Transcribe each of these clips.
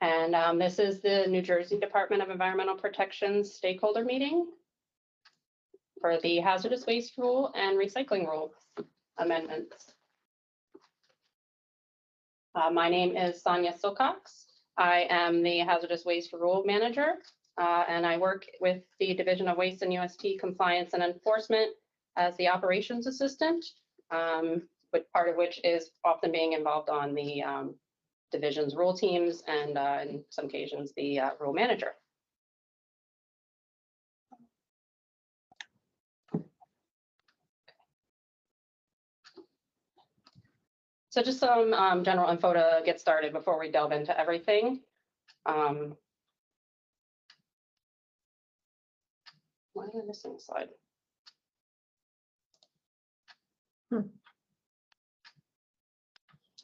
And this is the New Jersey Department of Environmental Protection stakeholder meeting for the hazardous waste rule and recycling rule amendments. My name is Sonia Silcox. I am the hazardous waste rule manager, and I work with the Division of Waste and UST Compliance and Enforcement as the operations assistant, but part of which is often being involved on the division's rule teams and in some occasions the rule manager. So just some general info to get started before we delve into everything. Why am I missing a slide?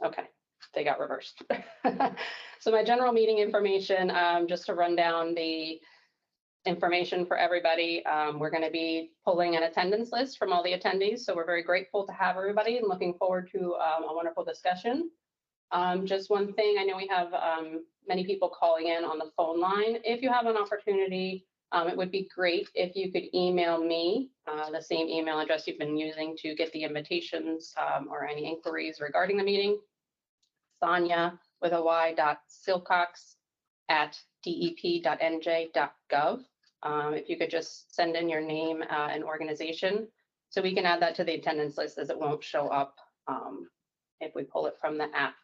Okay, they got reversed. So my general meeting information, just to run down the information for everybody. We're going to be pulling an attendance list from all the attendees. So we're very grateful to have everybody and looking forward to a wonderful discussion. Just one thing, I know we have many people calling in on the phone line. If you have an opportunity, it would be great if you could email me the same email address you've been using to get the invitations or any inquiries regarding the meeting. Sonia with a y.silcox@dep.nj.gov. If you could just send in your name and organization, so we can add that to the attendance list, as it won't show up if we pull it from the app.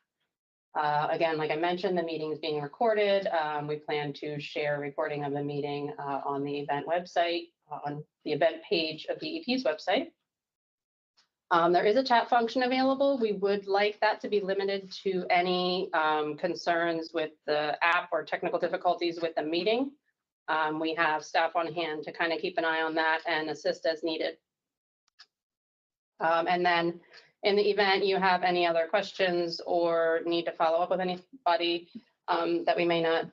Again, like I mentioned, the meeting is being recorded. We plan to share a recording of the meeting on the event website, on the event page of DEP's website. There is a chat function available. We would like that to be limited to any concerns with the app or technical difficulties with the meeting. We have staff on hand to kind of keep an eye on that and assist as needed. And then in the event you have any other questions or need to follow up with anybody that we may not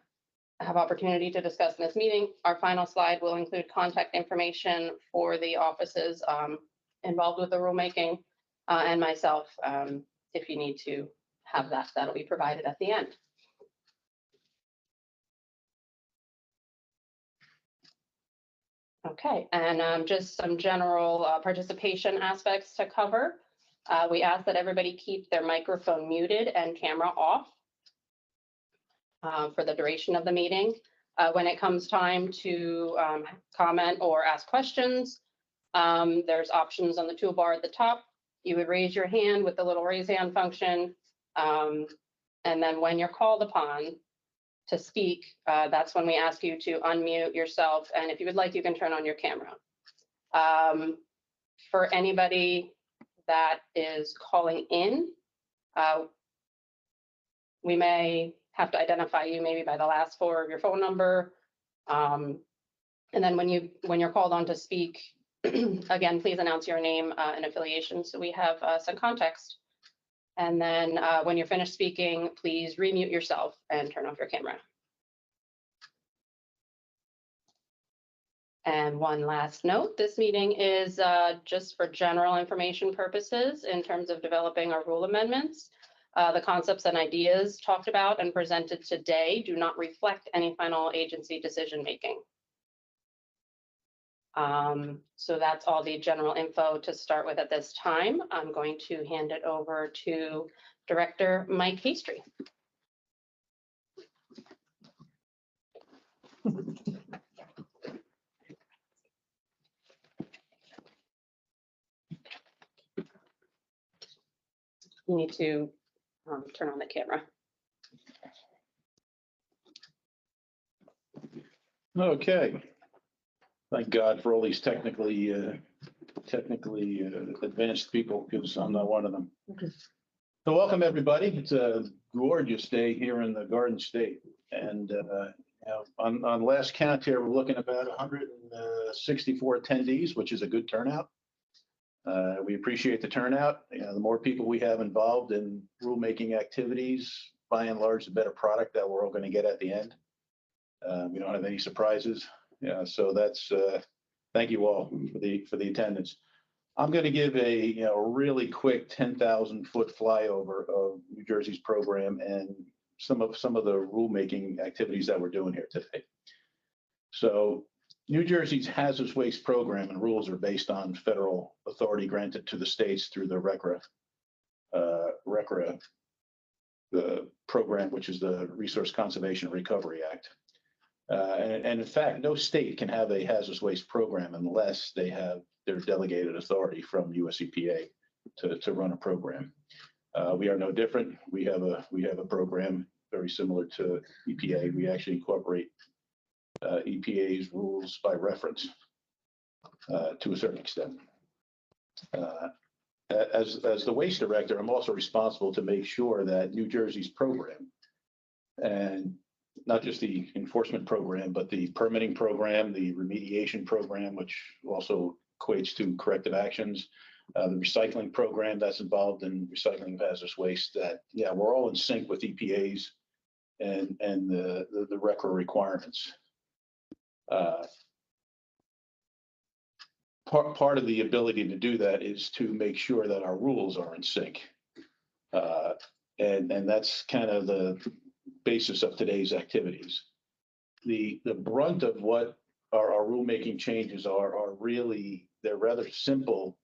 have opportunity to discuss in this meeting, our final slide will include contact information for the offices involved with the rulemaking and myself. If you need to have that, that'll be provided at the end. Okay, and just some general participation aspects to cover. We ask that everybody keep their microphone muted and camera off for the duration of the meeting. When it comes time to comment or ask questions, there's options on the toolbar at the top. You would raise your hand with the little raise hand function. And then when you're called upon to speak, that's when we ask you to unmute yourself. And if you would like, you can turn on your camera. For anybody that is calling in, we may have to identify you maybe by the last four of your phone number. And then when you're called on to speak, again, please announce your name and affiliation so we have some context. And then when you're finished speaking, please remute yourself and turn off your camera. And one last note, this meeting is just for general information purposes in terms of developing our rule amendments. The concepts and ideas talked about and presented today do not reflect any final agency decision making. So that's all the general info to start with at this time. I'm going to hand it over to Director Mike Hastry. You need to turn on the camera. Okay. Thank God for all these technically advanced people, because I'm not one of them. Okay. So welcome, everybody. It's a gorgeous day here in the Garden State. And on last count here, we're looking at about 164 attendees, which is a good turnout. We appreciate the turnout. The more people we have involved in rulemaking activities, by and large, the better product that we're all going to get at the end. We don't have any surprises. Yeah, so that's thank you all for the attendance. I'm going to give a really quick 10,000 foot flyover of New Jersey's program and some of the rulemaking activities that we're doing here today. So New Jersey's hazardous waste program and rules are based on federal authority granted to the states through the RCRA, the program, which is the Resource Conservation and Recovery Act. And in fact, no state can have a hazardous waste program unless they have their delegated authority from US EPA to run a program. We are no different. We have a program very similar to EPA. We actually incorporate EPA's rules by reference to a certain extent. As the waste director, I'm also responsible to make sure that New Jersey's program, and not just the enforcement program, but the permitting program, the remediation program, which also equates to corrective actions, the recycling program that's involved in recycling of hazardous waste, that, yeah, we're all in sync with EPA's and the RCRA requirements. Part of the ability to do that is to make sure that our rules are in sync. And that's kind of the basis of today's activities. The brunt of what our rulemaking changes are really, they're rather simple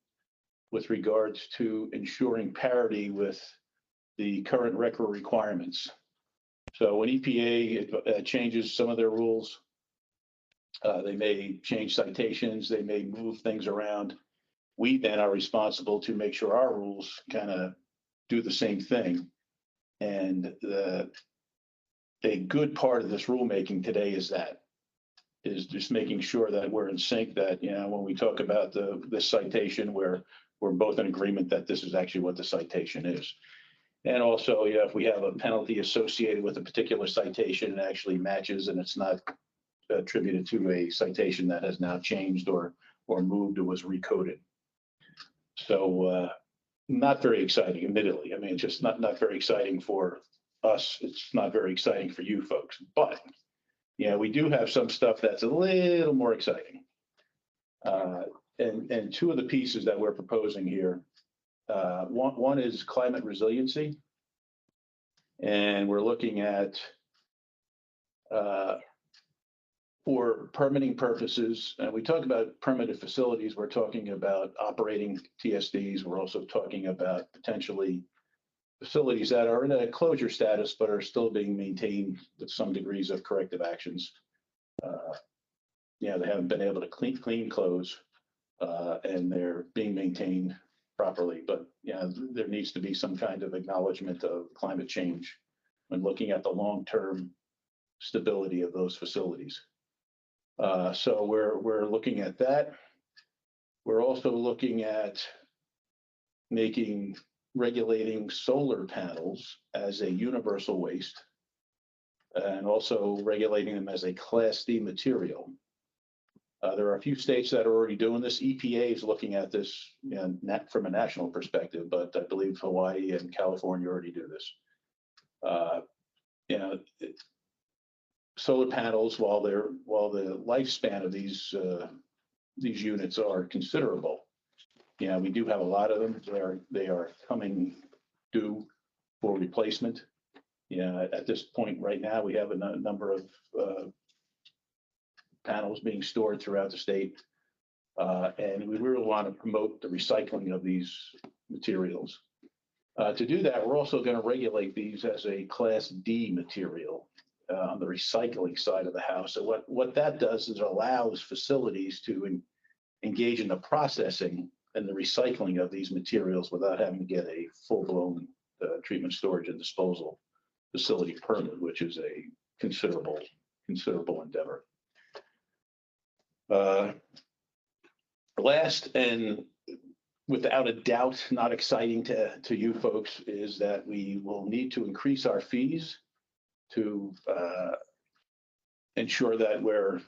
with regards to ensuring parity with the current RCRA requirements. So when EPA changes some of their rules, they may change citations, they may move things around. We then are responsible to make sure our rules kind of do the same thing. And a good part of this rulemaking today is just making sure that we're in sync, that, you know, when we talk about this citation, we're both in agreement that this is actually what the citation is. And also, yeah, if we have a penalty associated with a particular citation, it actually matches and it's not attributed to a citation that has now changed or moved or was recoded. So not very exciting, admittedly. I mean, it's just not very exciting for us. It's not very exciting for you folks. But yeah, we do have some stuff that's a little more exciting. And two of the pieces that we're proposing here, one is climate resiliency. And we're looking at for permitting purposes, and we talk about permitted facilities, we're talking about operating TSDs. We're also talking about potentially facilities that are in a closure status, but are still being maintained with some degrees of corrective actions. Yeah, they haven't been able to clean close, and they're being maintained properly. But yeah, there needs to be some kind of acknowledgement of climate change when looking at the long-term stability of those facilities. So we're looking at that. We're also looking at regulating solar panels as a universal waste, and also regulating them as a Class D material. There are a few states that are already doing this. EPA is looking at this, you know, not from a national perspective, but I believe Hawaii and California already do this. You know, solar panels, while the lifespan of these units are considerable, you know, we do have a lot of them. They are coming due for replacement. You know, at this point right now, we have a number of panels being stored throughout the state, and we really want to promote the recycling of these materials. To do that, we're also going to regulate these as a Class D material on the recycling side of the house. So what that does is it allows facilities to engage in the processing and the recycling of these materials without having to get a full-blown treatment, storage, and disposal facility permit, which is a considerable endeavor. Last, and without a doubt not exciting to you folks, is that we will need to increase our fees to ensure that we're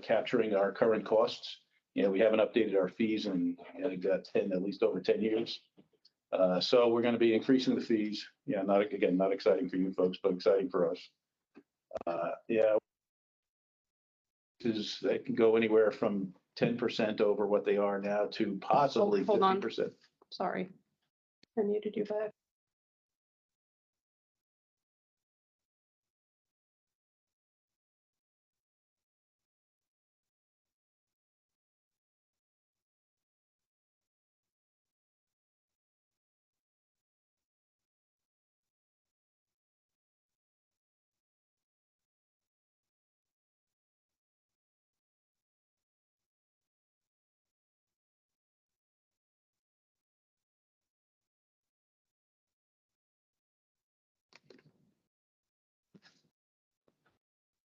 capturing our current costs. You know, we haven't updated our fees in at least over 10 years. So we're going to be increasing the fees. Yeah, not exciting for you folks, but exciting for us. Yeah, they can go anywhere from 10% over what they are now to possibly 50%. Sorry, I muted you back.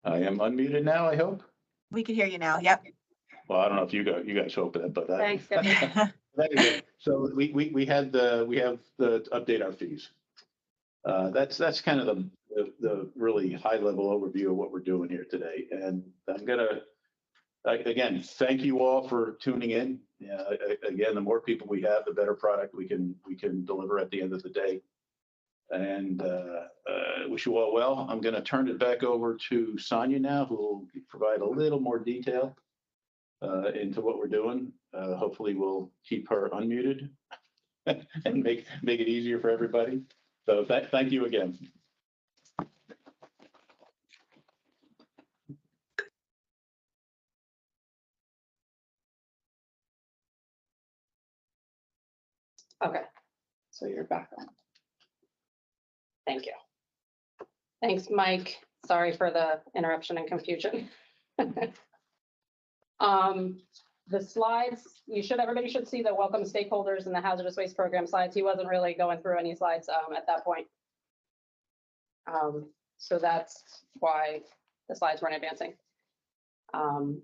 I am unmuted now, I hope. We can hear you now. Yep. Well, I don't know if you guys hope that, but. Thanks. Anyway, so we have the update our fees. That's kind of the really high level overview of what we're doing here today. And I'm gonna, again, thank you all for tuning in. Again, the more people we have, the better product we can deliver at the end of the day. And wish you all well. I'm going to turn it back over to Sonia now, who will provide a little more detail into what we're doing. Hopefully we'll keep her unmuted and make it easier for everybody. So thank you again. Okay, so you're back on. Thank you. Thanks, Mike. Sorry for the interruption and confusion. The slides, everybody should see the welcome stakeholders and the hazardous waste program slides. He wasn't really going through any slides at that point. So that's why the slides weren't advancing. I'm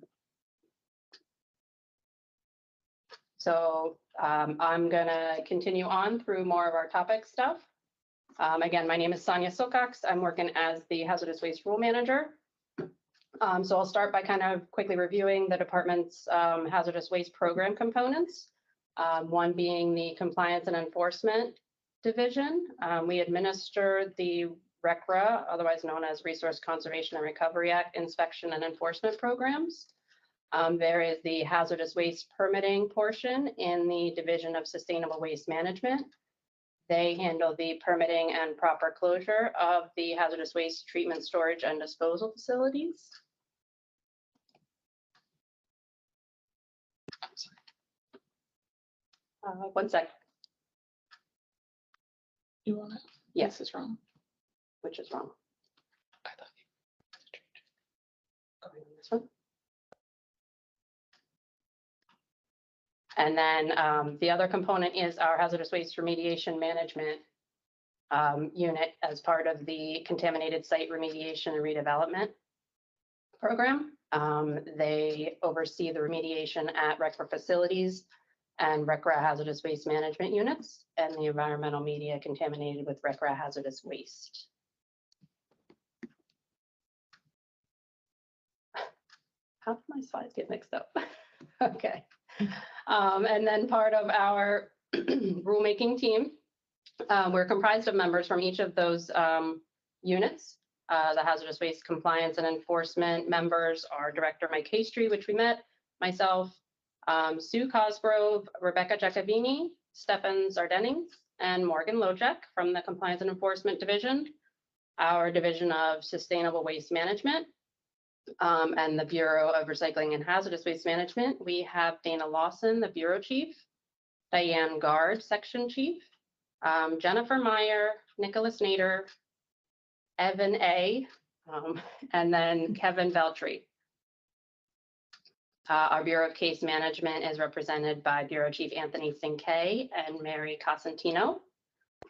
gonna continue on through more of our topic stuff. Again, my name is Sonia Silcox. I'm working as the hazardous waste rule manager. So I'll start by kind of quickly reviewing the department's hazardous waste program components. One being the compliance and enforcement division. We administer the RCRA, otherwise known as Resource Conservation and Recovery Act, inspection and enforcement programs. There is the hazardous waste permitting portion in the Division of Sustainable Waste Management. They handle the permitting and proper closure of the hazardous waste treatment, storage, and disposal facilities. One sec. You want it? Yes. This is wrong. Which is wrong? I thought Going on this one. And then the other component is our hazardous waste remediation management unit as part of the contaminated site remediation and redevelopment program. They oversee the remediation at RCRA facilities and RCRA hazardous waste management units and the environmental media contaminated with RCRA hazardous waste. How did my slides get mixed up? Okay. And then part of our rulemaking team, we're comprised of members from each of those units. The hazardous waste compliance and enforcement members are Director Mike Hastry, which we met, myself, Sue Cosgrove, Rebecca Giacovini, Stefan Zardennings, and Morgan Lojek from the Compliance and Enforcement Division, our Division of Sustainable Waste Management, and the Bureau of Recycling and Hazardous Waste Management. We have Dana Lawson, the Bureau Chief, Diane Gard, Section Chief, Jennifer Meyer, Nicholas Nader, Evan A., and then Kevin Veltri. Our Bureau of Case Management is represented by Bureau Chief Anthony Sinkay and Mary Cosentino.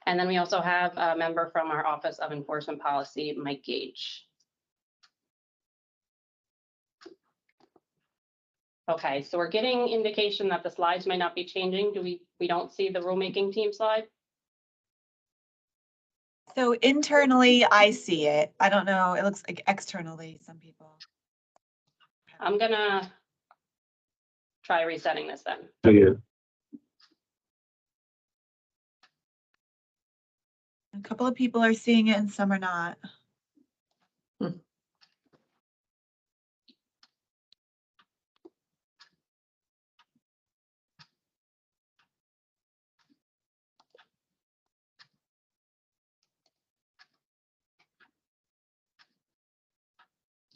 And then we also have a member from our Office of Enforcement Policy, Mike Gage. Okay, so we're getting indication that the slides might not be changing. We don't see the rulemaking team slide? So internally, I see it. I don't know. It looks like externally, some people. I'm gonna try resetting this then. A couple of people are seeing it and some are not.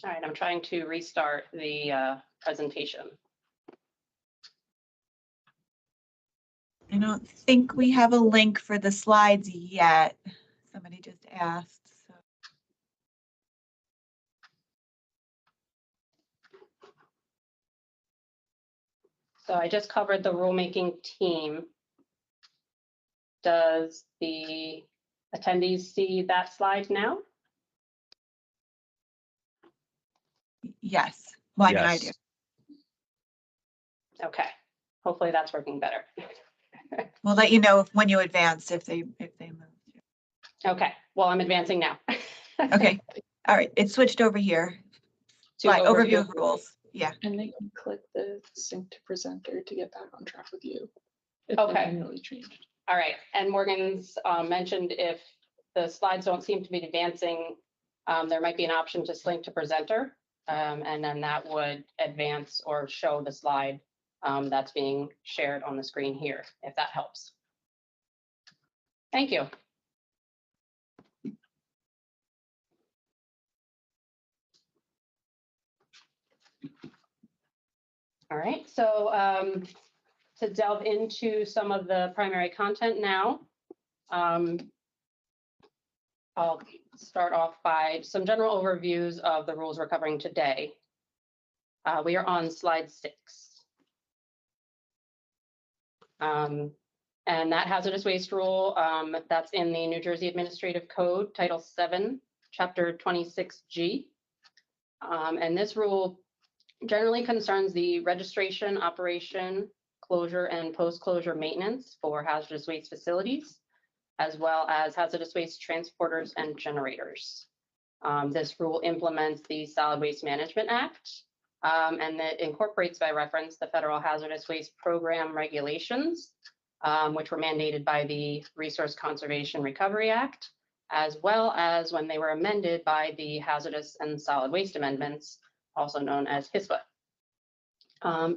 All right, I'm trying to restart the presentation. I don't think we have a link for the slides yet. Somebody just asked. So. So I just covered the rulemaking team. Does the attendees see that slide now? Yes. Well, I mean, I do. Yes. Okay, hopefully that's working better. We'll let you know when you advance if they move. Okay, well, I'm advancing now. Okay. All right. It switched over here. To Slide overview of rules. Yeah. And they can click the sync to presenter to get back on track with you. If Okay. they manually changed. All right, and Morgan's mentioned if the slides don't seem to be advancing, there might be an option to link to presenter. And then that would advance or show the slide that's being shared on the screen here, if that helps. Thank you. All right, so to delve into some of the primary content now, I'll start off by some general overviews of the rules we're covering today. We are on slide 6. And that hazardous waste rule, that's in the New Jersey Administrative Code, Title 7, Chapter 26G. And this rule generally concerns the registration, operation, closure, and post-closure maintenance for hazardous waste facilities, as well as hazardous waste transporters and generators. This rule implements the Solid Waste Management Act, and that incorporates by reference the Federal Hazardous Waste Program regulations, which were mandated by the Resource Conservation Recovery Act, as well as when they were amended by the Hazardous and Solid Waste Amendments, also known as HISWA.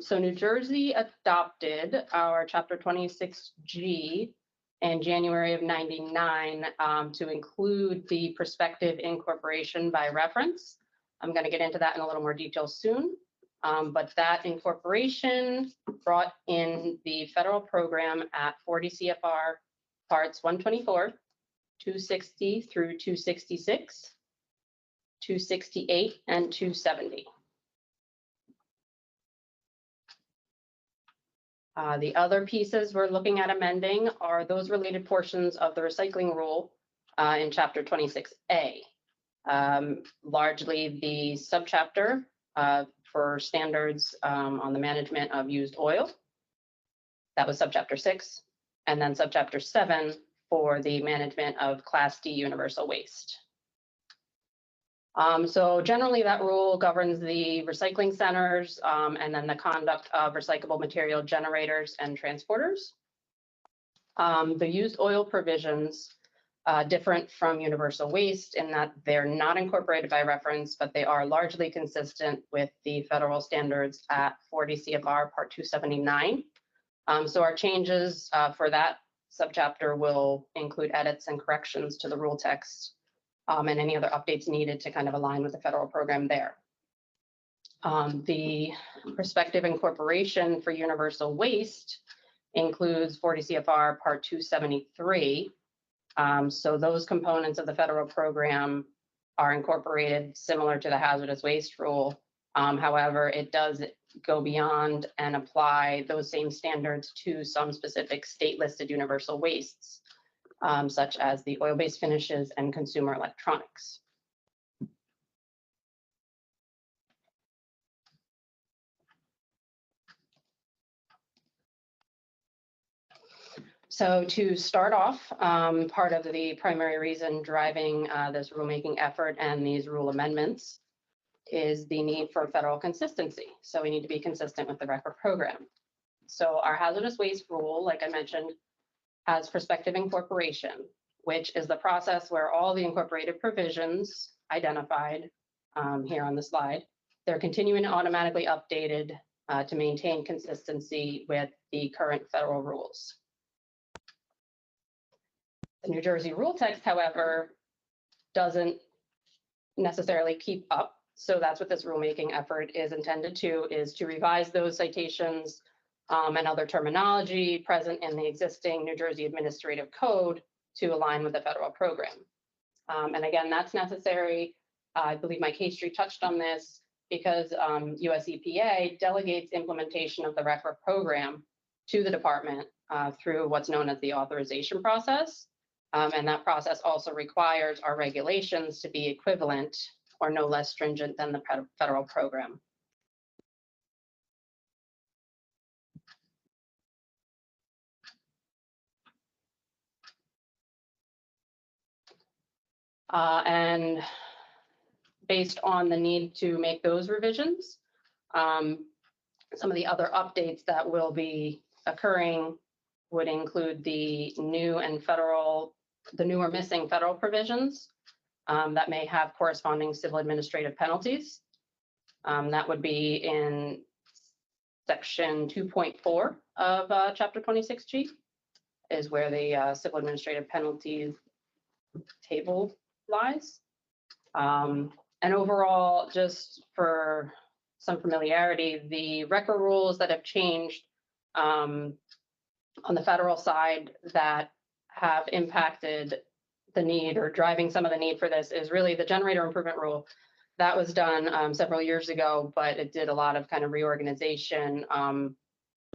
So New Jersey adopted our Chapter 26G in January of '99 to include the prospective incorporation by reference. I'm going to get into that in a little more detail soon. But that incorporation brought in the federal program at 40 CFR parts 124, 260 through 266, 268, and 270. The other pieces we're looking at amending are those related portions of the recycling rule in Chapter 26A. Largely the subchapter for standards on the management of used oil. That was subchapter 6, and then subchapter 7 for the management of Class D universal waste. So generally that rule governs the recycling centers and then the conduct of recyclable material generators and transporters. The used oil provisions different from universal waste in that they're not incorporated by reference, but they are largely consistent with the federal standards at 40 CFR Part 279. So our changes for that subchapter will include edits and corrections to the rule text and any other updates needed to kind of align with the federal program there. The prospective incorporation for universal waste includes 40 CFR Part 273. So those components of the federal program are incorporated similar to the hazardous waste rule. However, it does go beyond and apply those same standards to some specific state listed universal wastes, such as the oil-based finishes and consumer electronics. So to start off, part of the primary reason driving this rulemaking effort and these rule amendments is the need for federal consistency. So we need to be consistent with the RECRA program. So our hazardous waste rule, like I mentioned, has prospective incorporation, which is the process where all the incorporated provisions identified here on the slide, they're continuing to automatically updated to maintain consistency with the current federal rules. The New Jersey rule text, however, doesn't necessarily keep up. So that's what this rulemaking effort is intended to, is to revise those citations and other terminology present in the existing New Jersey Administrative Code to align with the federal program. And again, that's necessary. I believe Mike Hastry touched on this because US EPA delegates implementation of the RECRA program to the department through what's known as the authorization process. And that process also requires our regulations to be equivalent or no less stringent than the federal program. And based on the need to make those revisions, some of the other updates that will be occurring would include the new or missing federal provisions that may have corresponding civil administrative penalties. That would be in section 2.4 of chapter 26G is where the civil administrative penalties table lies. And overall, just for some familiarity, the record rules that have changed on the federal side that have impacted the need or driving some of the need for this is really the generator improvement rule. That was done several years ago, but it did a lot of kind of reorganization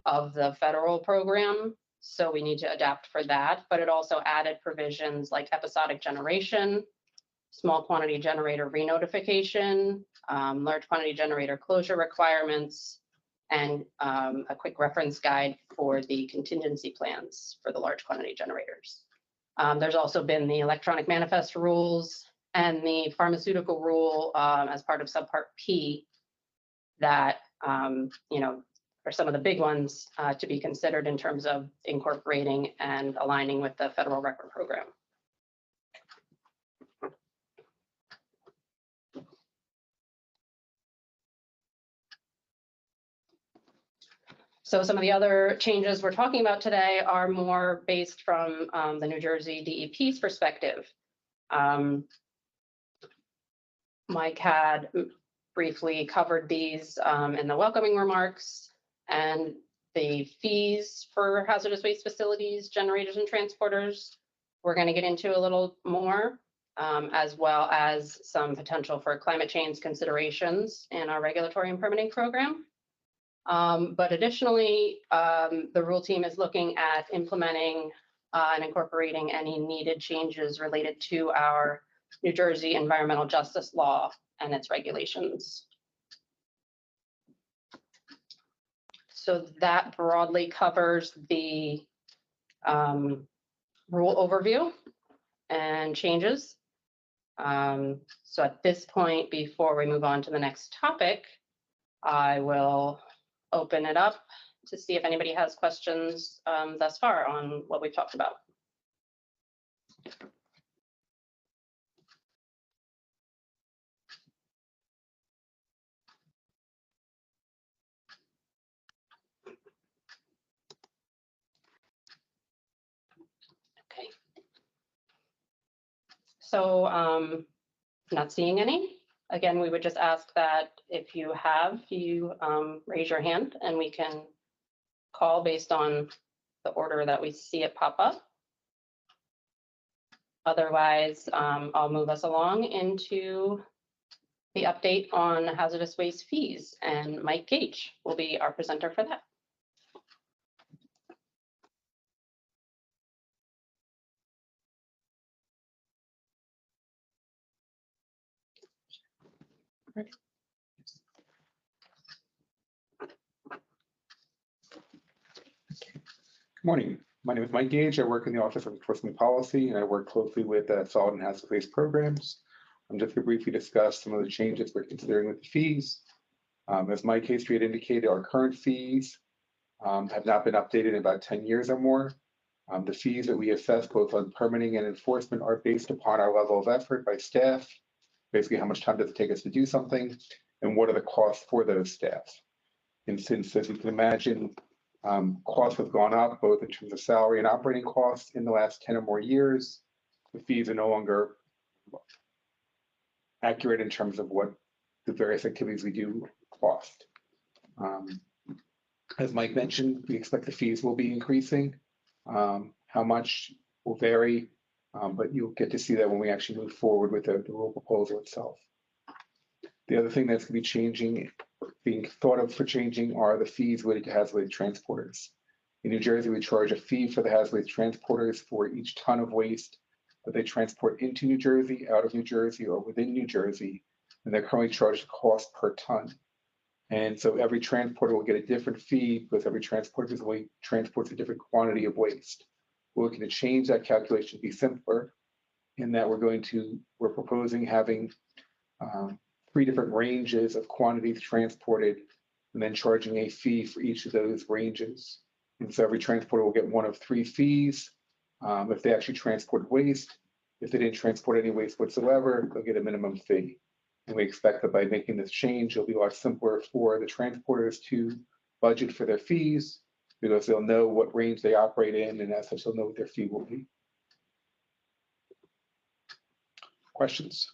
of the federal program. So we need to adapt for that, but it also added provisions like episodic generation, small quantity generator renotification, large quantity generator closure requirements, and a quick reference guide for the contingency plans for the large quantity generators. There's also been the electronic manifest rules and the pharmaceutical rule as part of subpart P that, are some of the big ones to be considered in terms of incorporating and aligning with the federal record program. So some of the other changes we're talking about today are more based from the New Jersey DEP's perspective. Mike had briefly covered these in the welcoming remarks, and the fees for hazardous waste facilities, generators, and transporters, we're going to get into a little more, as well as some potential for climate change considerations in our regulatory and permitting program. But additionally, the rule team is looking at implementing and incorporating any needed changes related to our New Jersey environmental justice law and its regulations. So that broadly covers the rule overview and changes. So at this point, before we move on to the next topic, I will open it up to see if anybody has questions thus far on what we've talked about. Okay. So not seeing any. Again, we would just ask that if you raise your hand and we can call based on the order that we see it pop up. Otherwise, I'll move us along into the update on hazardous waste fees, and Mike Gage will be our presenter for that. Good morning. My name is Mike Gage. I work in the Office of Enforcement Policy, and I work closely with solid and hazardous waste programs. I'm just going to briefly discuss some of the changes we're considering with the fees. As Mike History had indicated, our current fees have not been updated in about 10 years or more. The fees that we assess both on permitting and enforcement are based upon our level of effort by staff, basically how much time does it take us to do something, and what are the costs for those staff. And since, as you can imagine, costs have gone up both in terms of salary and operating costs in the last 10 or more years, the fees are no longer accurate in terms of what the various activities we do cost. As Mike mentioned, we expect the fees will be increasing. How much will vary, but you'll get to see that when we actually move forward with the rule proposal itself. The other thing that's going to be changing, being thought of for changing, are the fees related to hazardous waste transporters. In New Jersey, we charge a fee for the hazardous waste transporters for each ton of waste that they transport into New Jersey, out of New Jersey, or within New Jersey, and they're currently charged a cost per ton. And so every transporter will get a different fee because every transporter transports a different quantity of waste. We're looking to change that calculation to be simpler in that we're proposing having 3 different ranges of quantities transported and then charging a fee for each of those ranges. And so every transporter will get one of 3 fees. If they actually transport waste, if they didn't transport any waste whatsoever, they'll get a minimum fee. And we expect that by making this change, it'll be a lot simpler for the transporters to budget for their fees because they'll know what range they operate in, and as such, they'll know what their fee will be. Questions?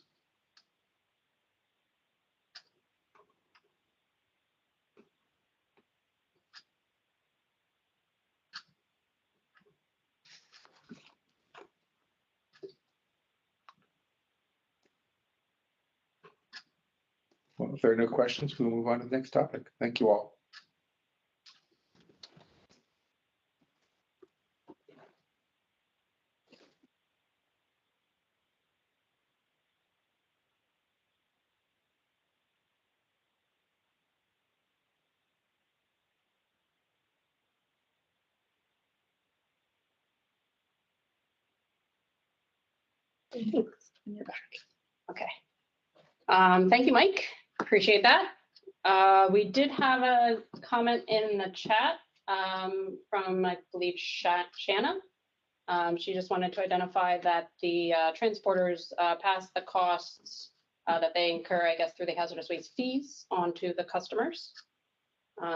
Well, if there are no questions, we'll move on to the next topic. Thank you all. Thanks. In your back. Okay. Thank you, Mike. Appreciate that. We did have a comment in the chat from, I believe, Shanna. She just wanted to identify that the transporters pass the costs that they incur, I guess, through the hazardous waste fees onto the customers.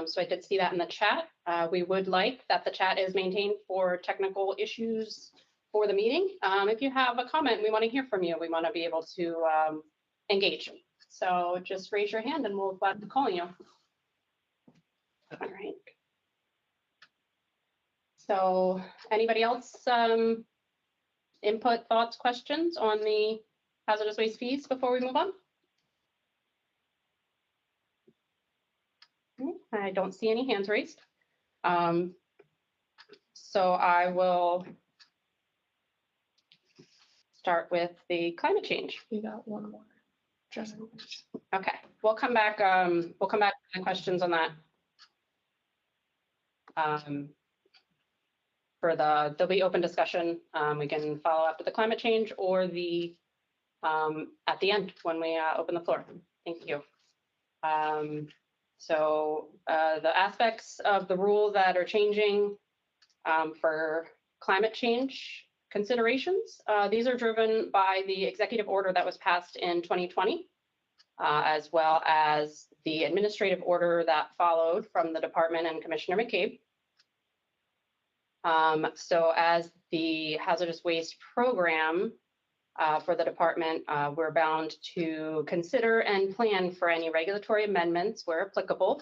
So I did see that in the chat. We would like that the chat is maintained for technical issues for the meeting. If you have a comment, we want to hear from you. We want to be able to engage. So just raise your hand and we'll glad to call you. All right. So anybody else input, thoughts, questions on the hazardous waste fees before we move on? I don't see any hands raised. So I will start with the climate change. We got one more. Okay, we'll come back to the questions on that. There'll be open discussion. We can follow up with the climate change or the at the end when we open the floor. Thank you. So the aspects of the rule that are changing for climate change considerations, these are driven by the executive order that was passed in 2020, as well as the administrative order that followed from the department and Commissioner McCabe. So as the hazardous waste program for the department, we're bound to consider and plan for any regulatory amendments where applicable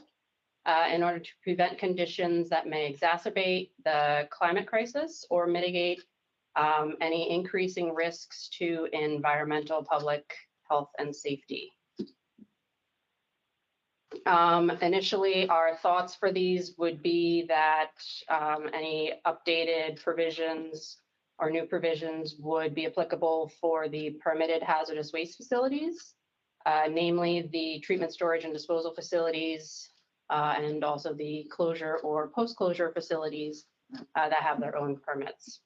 in order to prevent conditions that may exacerbate the climate crisis or mitigate any increasing risks to environmental, public health, and safety. Initially, our thoughts for these would be that any updated provisions or new provisions would be applicable for the permitted hazardous waste facilities, namely the treatment, storage, and disposal facilities, and also the closure or post-closure facilities that have their own permits.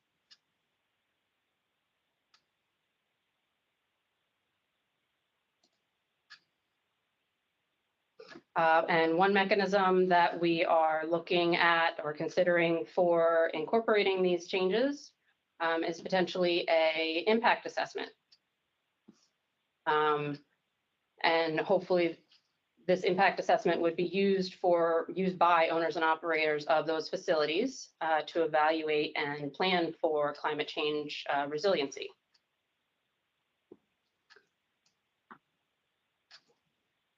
And one mechanism that we are looking at or considering for incorporating these changes is potentially an impact assessment. And hopefully this impact assessment would be used by owners and operators of those facilities to evaluate and plan for climate change resiliency.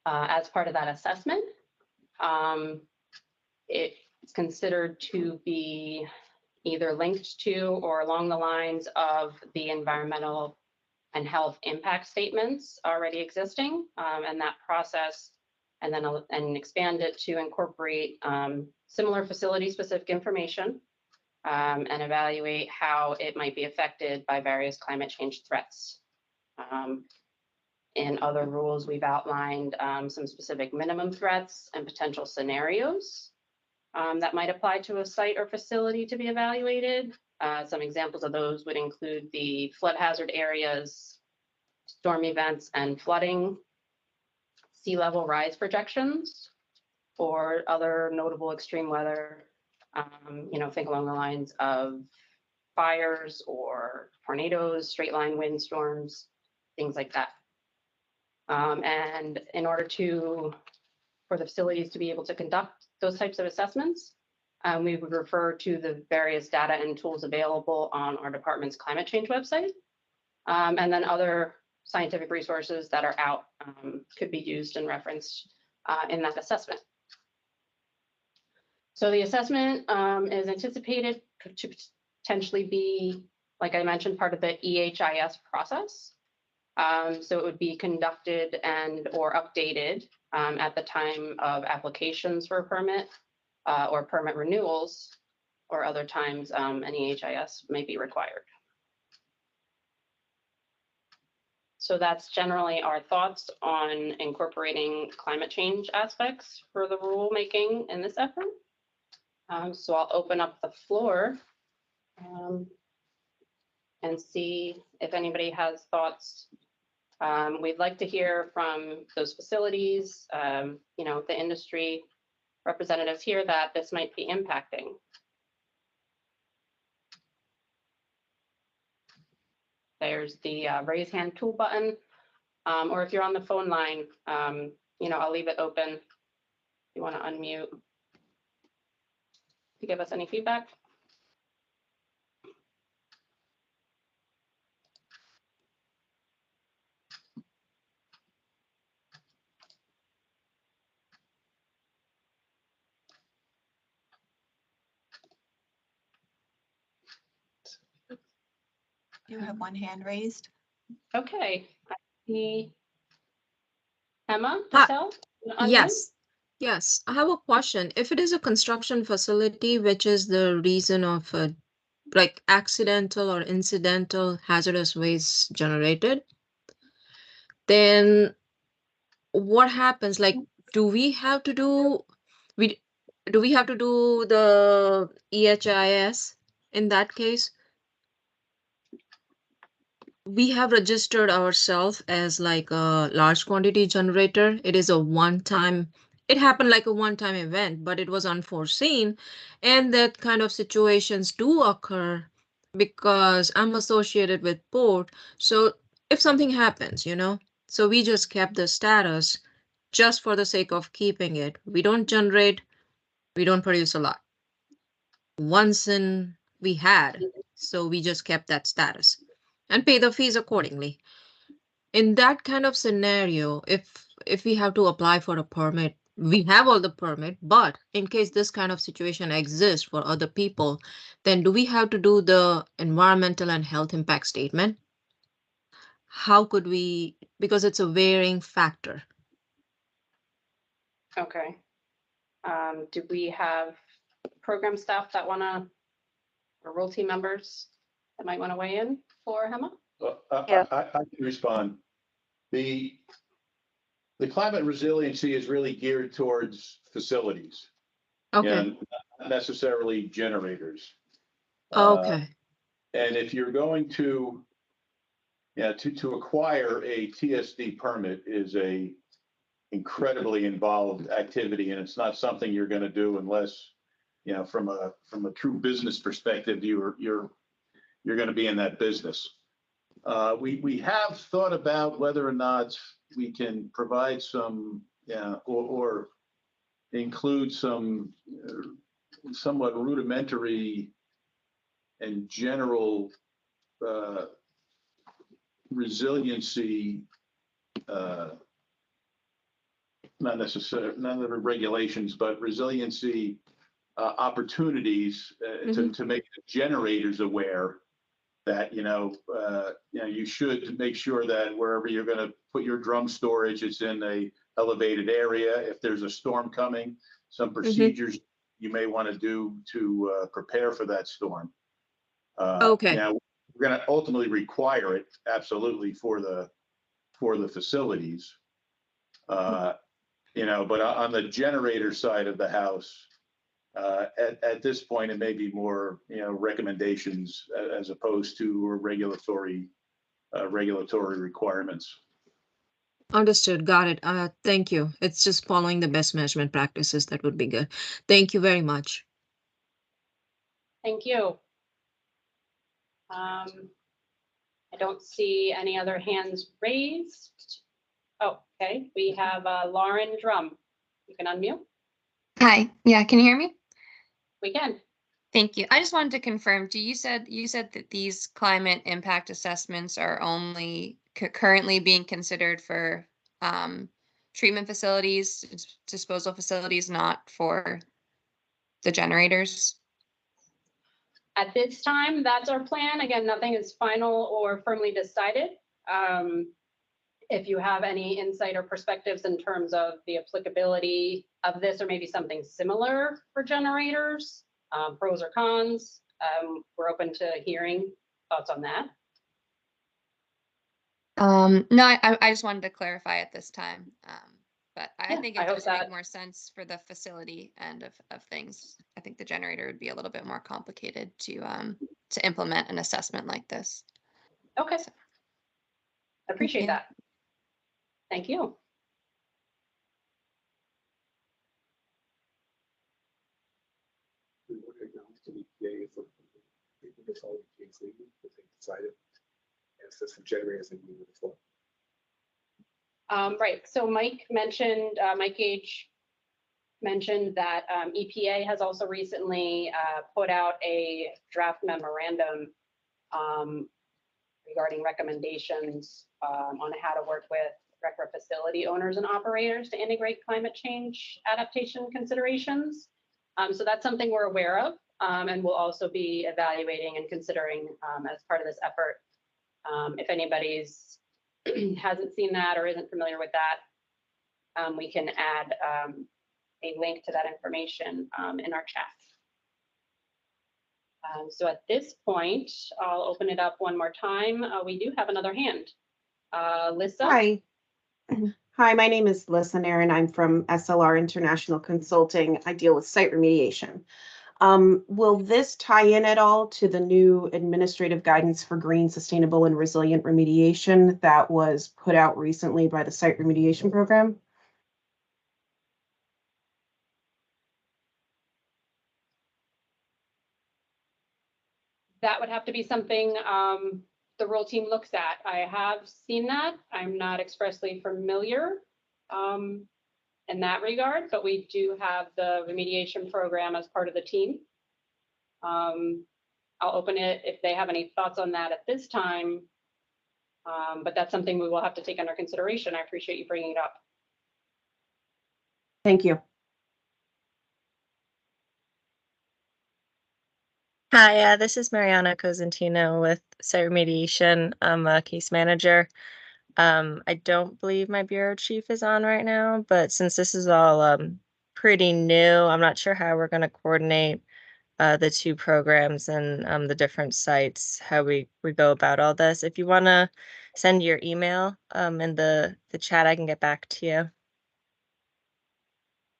As part of that assessment, it's considered to be either linked to or along the lines of the environmental and health impact statements already existing, and that process, and then expand it to incorporate similar facility-specific information and evaluate how it might be affected by various climate change threats. in other rules, we've outlined some specific minimum threats and potential scenarios that might apply to a site or facility to be evaluated. Some examples of those would include the flood hazard areas, storm events and flooding, sea level rise projections, or other notable extreme weather. Think along the lines of fires or tornadoes, straight line windstorms, things like that. And in order for the facilities to be able to conduct those types of assessments, we would refer to the various data and tools available on our department's climate change website. And then other scientific resources that are out could be used and referenced in that assessment. So the assessment is anticipated to potentially be, like I mentioned, part of the EHIS process. So it would be conducted and or updated at the time of applications for a permit or permit renewals, or other times an EHIS may be required. So that's generally our thoughts on incorporating climate change aspects for the rulemaking in this effort. So I'll open up the floor and see if anybody has thoughts. We'd like to hear from those facilities, the industry representatives here that this might be impacting. There's the raise hand tool button, or if you're on the phone line, I'll leave it open. If you want to unmute to give us any feedback. You have one hand raised. Okay, I see Emma Hi. Patel. Unmute? Yes, I have a question. If it is a construction facility, which is the reason of like accidental or incidental hazardous waste generated, then what happens? Like, do we have to do the EHIS in that case? We have registered ourselves as like a large quantity generator. It is a one-time, it happened like a one-time event, but it was unforeseen. And that kind of situations do occur because I'm associated with port. So if something happens, so we just kept the status just for the sake of keeping it. We don't generate, we don't produce a lot. Once we had, so we just kept that status and pay the fees accordingly. In that kind of scenario, if we have to apply for a permit, we have all the permit, but in case this kind of situation exists for other people, then do we have to do the environmental and health impact statement? How could we, because it's a varying factor. Okay. Do we have program staff that or role team members that might want to weigh in for Emma? Well, Yeah. I can respond. The climate resiliency is really geared towards facilities Okay, and not necessarily generators. okay, And if you're going to acquire a TSD permit is a incredibly involved activity, and it's not something you're going to do unless, from a true business perspective, you're going to be in that business. We have thought about whether or not we can provide some, or include some somewhat rudimentary and general resiliency, not the regulations, but resiliency opportunities to make the generators aware that you should make sure that wherever you're going to put your drum storage, it's in a elevated area. If there's a storm coming, some procedures you may want to do to prepare for that storm. Okay. Now we're going to ultimately require it absolutely for the for the facilities. You know, but on the generator side of the house, at this point, it may be more, you know, recommendations as opposed to regulatory requirements. Understood. Got it. Thank you. It's just following the best management practices. That would be good. Thank you very much. Thank you. I don't see any other hands raised. Oh, okay. We have Lauren Drum. You can unmute. Hi, yeah, can you hear me? We can. Thank you. I just wanted to confirm, you said that these climate impact assessments are only currently being considered for treatment facilities, disposal facilities, not for the generators? At this time, that's our plan. Again, nothing is final or firmly decided. If you have any insight or perspectives in terms of the applicability of this or maybe something similar for generators, pros or cons, we're open to hearing thoughts on that. No, I just wanted to clarify at this time. But I Yeah, think I it hope does make that- more sense for the facility end of things. I think the generator would be a little bit more complicated to implement an assessment like this. Okay. Appreciate you. that. Thank you. Right, so Mike Gage mentioned that EPA has also recently put out a draft memorandum regarding recommendations on how to work with RCRA facility owners and operators to integrate climate change adaptation considerations. So that's something we're aware of and we'll also be evaluating and considering as part of this effort. If anybody's hasn't seen that or isn't familiar with that, we can add a link to that information in our chat. So at this point, I'll open it up one more time. We do have another hand. Lissa? Hi. Hi, my name is Lissa Nairn. I'm from SLR International Consulting. I deal with site remediation. Will this tie in at all to the new administrative guidance for green, sustainable, and resilient remediation that was put out recently by the site remediation program? That would have to be something the role team looks at. I have seen that. I'm not expressly familiar in that regard, but we do have the remediation program as part of the team. I'll open it if they have any thoughts on that at this time, but that's something we will have to take under consideration. I appreciate you bringing it up. Thank you. Hi, this is Mariana Cosentino with Site Remediation. I'm a case manager. I don't believe my bureau chief is on right now, but since this is all pretty new, I'm not sure how we're going to coordinate the two programs and the different sites, how we go about all this. If you want to send your email in the chat, I can get back to you.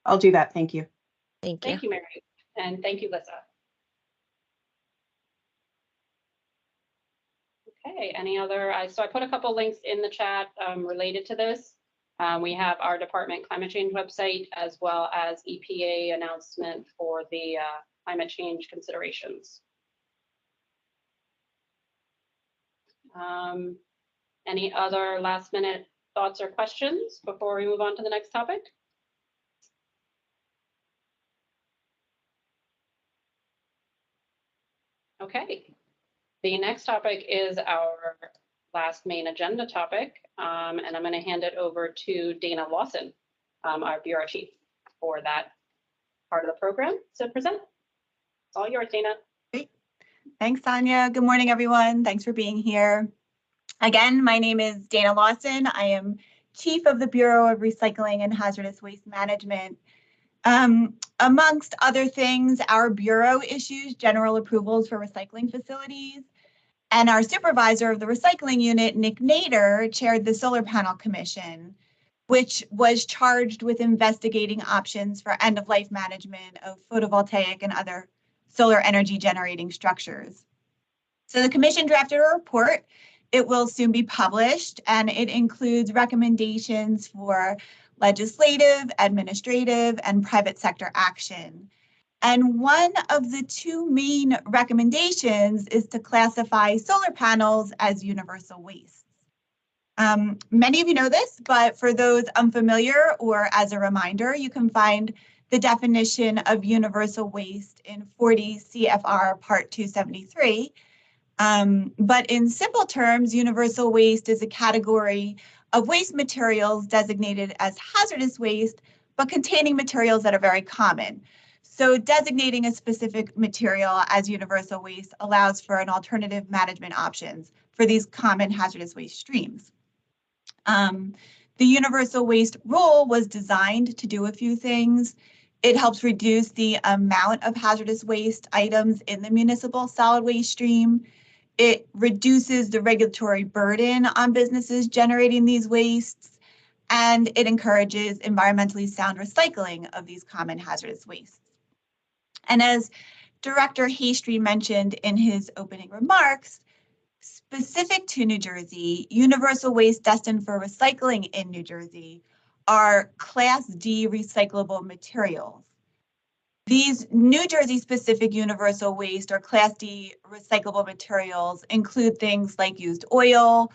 I'll do that. Thank you. Thank you. Thank you, Mary. And thank you, Lissa. Okay, any other, so I put a couple links in the chat related to this. We have our department climate change website as well as EPA announcement for the climate change considerations. Any other last minute thoughts or questions before we move on to the next topic? Okay. The next topic is our last main agenda topic, and I'm going to hand it over to Dana Lawson, our bureau chief, for that part of the program to present. It's all yours, Dana. Great. Thanks, Sonia. Good morning, everyone. Thanks for being here. Again, my name is Dana Lawson. I am Chief of the Bureau of Recycling and Hazardous Waste Management. Amongst other things, our bureau issues general approvals for recycling facilities. And our supervisor of the recycling unit, Nick Nader, chaired the Solar Panel Commission, which was charged with investigating options for end-of-life management of photovoltaic and other solar energy generating structures. So the commission drafted a report. It will soon be published, and it includes recommendations for legislative, administrative, and private sector action. And one of the two main recommendations is to classify solar panels as universal waste. Many of you know this, but for those unfamiliar or as a reminder, you can find the definition of universal waste in 40 CFR Part 273. But in simple terms, universal waste is a category of waste materials designated as hazardous waste, but containing materials that are very common. So designating a specific material as universal waste allows for an alternative management options for these common hazardous waste streams. The universal waste rule was designed to do a few things. It helps reduce the amount of hazardous waste items in the municipal solid waste stream. It reduces the regulatory burden on businesses generating these wastes, and it encourages environmentally sound recycling of these common hazardous wastes. And as Director Hastry mentioned in his opening remarks, specific to New Jersey, universal waste destined for recycling in New Jersey are Class D recyclable materials. These New Jersey specific universal waste or Class D recyclable materials include things like used oil,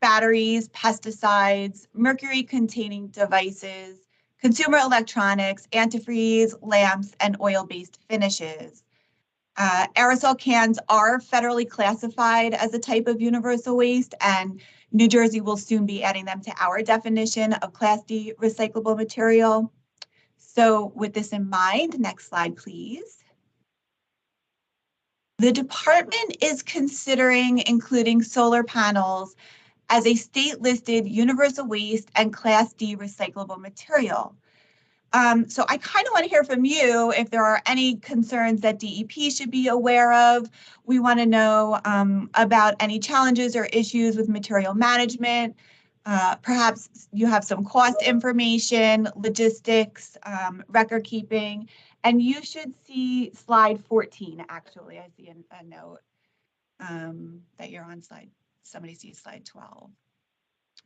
batteries, pesticides, mercury containing devices, consumer electronics, antifreeze, lamps, and oil-based finishes. Aerosol cans are federally classified as a type of universal waste, and New Jersey will soon be adding them to our definition of Class D recyclable material. So with this in mind, next slide, please. The department is considering including solar panels as a state-listed universal waste and Class D recyclable material. So I kind of want to hear from you if there are any concerns that DEP should be aware of. We want to know about any challenges or issues with material management. Perhaps you have some cost information, logistics, record keeping, and you should see slide 14, actually. I see a note that you're on slide, somebody sees slide 12.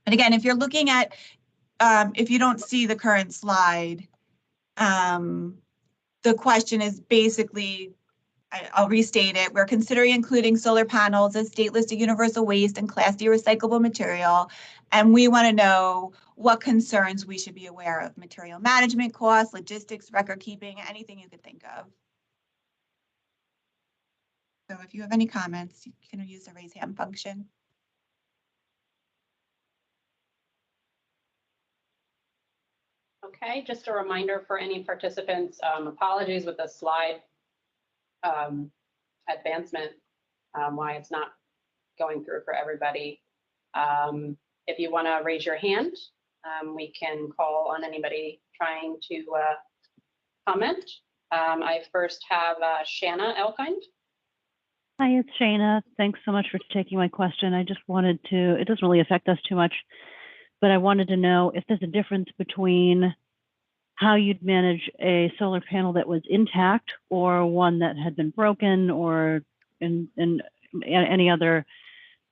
And again, if you're looking at, if you don't see the current slide, the question is basically, I'll restate it. We're considering including solar panels as state-listed universal waste and Class D recyclable material. And we want to know what concerns we should be aware of: material management costs, logistics, record keeping, anything you could think of. So if you have any comments, you can use the raise hand function. Okay, just a reminder for any participants, apologies with the slide advancement, why it's not going through for everybody. If you want to raise your hand, we can call on anybody trying to comment. I first have Shanna Elkind. Hi, it's Shana. Thanks so much for taking my question. I just wanted to, it doesn't really affect us too much, but I wanted to know if there's a difference between how you'd manage a solar panel that was intact or one that had been broken or in any other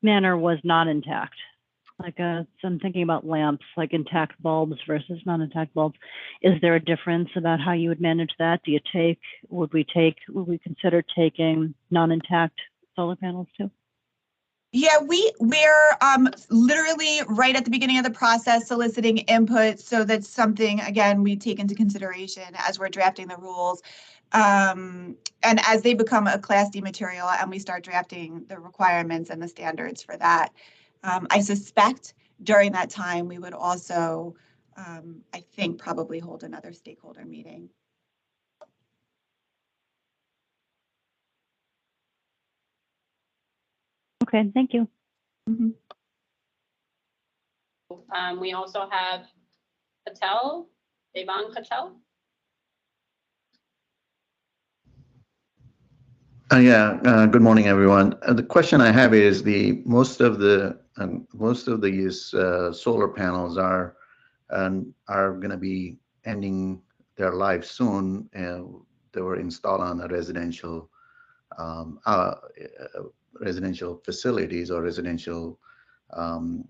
manner was not intact. Like so I'm thinking about lamps, like intact bulbs versus non-intact bulbs. Is there a difference about how you would manage that? Do you take, would we consider taking non-intact solar panels too? Yeah, we're literally right at the beginning of the process soliciting input. So that's something, again, we take into consideration as we're drafting the rules. And as they become a Class D material and we start drafting the requirements and the standards for that, I suspect during that time we would also, I think, probably hold another stakeholder meeting. Okay, thank you. Mm-hmm. We also have Patel, Devang Patel. Good morning, everyone. The question I have is most of these solar panels are going to be ending their life soon. They were installed on a residential facilities or residential um,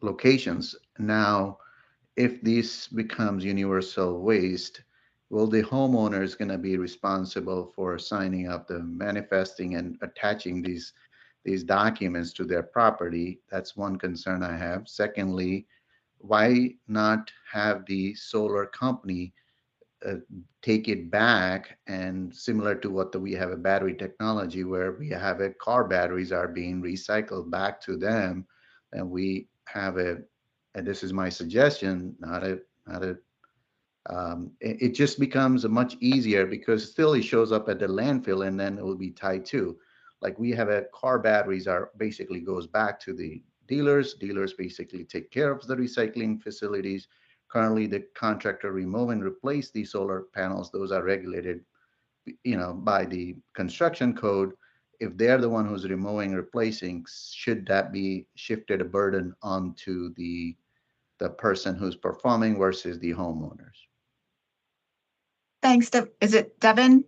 locations. Now, if this becomes universal waste, will the homeowners going to be responsible for signing up the manifesting and attaching these documents to their property? That's one concern I have. Secondly, why not have the solar company uh, take it back, and similar to what we have a battery technology where we have a car batteries are being recycled back to them, and we have and this is my suggestion, not a it just becomes a much easier because still it shows up at the landfill and then it will be tied to. Like we have a car batteries are basically goes back to the dealers. Dealers basically take care of the recycling facilities. Currently, the contractor remove and replace the solar panels. Those are regulated, by the construction code. If they're the one who's removing, replacing, should that be shifted a burden onto the person who's performing versus the homeowners? Thanks, is it Devin?